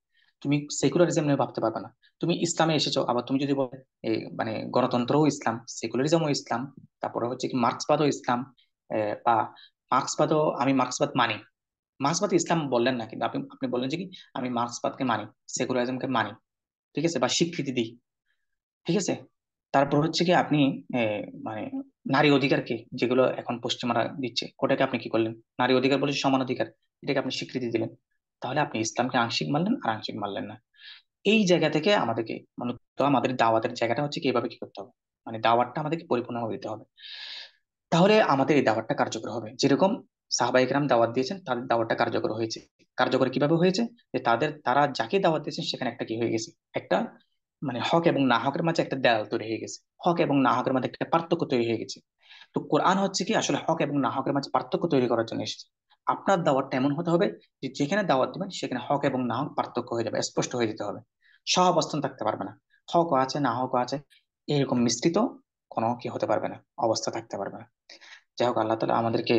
তুমি সেকুলারিজম নিয়ে ভাবতে পারবে না। তুমি ইসলামে এসেছো, আবার তুমি যদি বলে এই মানে গণতন্ত্রও ইসলাম, সেকুলারিজমও ইসলাম, তারপরে হচ্ছে কি মার্ক্সবাদও ইসলাম, বা মার্ক্সবাদও, আমি মার্ক্সবাদ মানি, মার্ক্সবাদ ইসলাম বললেন না, কিন্তু আপনি আপনি বললেন যে কি আমি মার্ক্সবাদকে মানি, সেকুলারিজমকে মানি, ঠিক আছে, বা স্বীকৃতি দিই, ঠিক আছে। তারপর হচ্ছে কি আপনি মানে নারী অধিকারকে, যেগুলো এখন পশ্চিমারা দিচ্ছে, ওটাকে আপনি কি করলেন, নারী অধিকার বলে সমান অধিকার, এটাকে আপনি স্বীকৃতি দিলেন। তাহলে আপনি ইসলামকে আংশিক মানলেন আর আংশিক মানলেন না। এই জায়গা থেকে আমাদেরকে মূলত আমাদের দাওয়াতের জায়গাটা হচ্ছে কি এভাবে কি করতে হবে, মানে দাওয়াতটা আমাদেরকে পরিপূর্ণভাবে দিতে হবে। তাহলে আমাদের এই দাওয়াতটা কার্যকর হবে, যেরকম সাহাবায়ে কেরাম দাওয়াত দিয়েছেন, তাদের দাওয়াতটা কার্যকর হয়েছে। কার্যকর কিভাবে হয়েছে, যে তারা যাকে দাওয়াত দিয়েছেন সেখানে একটা কি হয়ে গেছে, একটা মানে হক এবং না হকের মাঝে একটা দেয়াল তৈরি হয়ে গেছে, হক এবং না হকের মাঝে একটা পার্থক্য তৈরি হয়ে গেছে। তো কোরআন হচ্ছে কি আসলে হক এবং না হকের মাঝে পার্থক্য তৈরি করার জন্য এসেছে। আপনার দাওয়াতটা এমন হতে হবে যে যেখানে দাওয়াত দিবেন সেখানে হক এবং না হক পার্থক্য হয়ে যাবে, স্পষ্ট হয়ে যেতে হবে। সহ অবস্থান থাকতে পারবে না, হকও আছে না হকও আছে, এরকম মিশ্রিত কোনো কি হতে পারবে না, অবস্থা থাকতে পারবে না। যাই হোক, আল্লাহ তালা আমাদেরকে,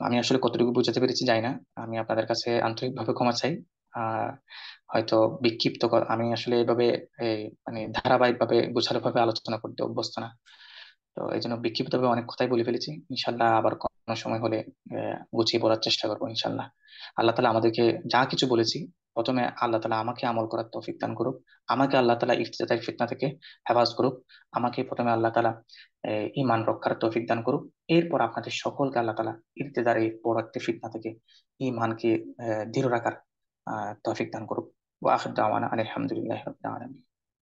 আমি আসলে কতটুকু বুঝাতে পেরেছি জানি না, আমি আপনাদের কাছে আন্তরিকভাবে ক্ষমা চাই। আহ হয়তো বিক্ষিপ্ত আমি আসলে এভাবে এই মানে ধারাবাহিক ভাবে গোছালো ভাবে আলোচনা করতে অভ্যস্ত না। তো এই জন্য বিক্ষিপ্ত ভাবে অনেক কথাই বলে ফেলেছি, ইনশাল্লাহ আবার কোনো সময় হলে গুছিয়ে বলার চেষ্টা করবো ইনশাল্লাহ। আল্লাহ তালা আমাদেরকে যা কিছু বলেছি, প্রথমে আল্লাহ তালা আমাকে আমল করার তৌফিক দান করুক, আমাকে আল্লাহ তালা ইফতিদাতের ফিতনা থেকে হেফাজ করুক, আমাকে প্রথমে আল্লাহ তালা ঈমান রক্ষার তৌফিক দান করুক, এরপর আপনাদের সকলকে আল্লাহ তালা ইফতিদার এই বড় একটা ফিতনা থেকে ঈমানকে দৃঢ় রাখার তৌফিক দান করুক। ওয়া আখির দাওয়ানা আলহামদুলিল্লাহি রাব্বিল আলামিন।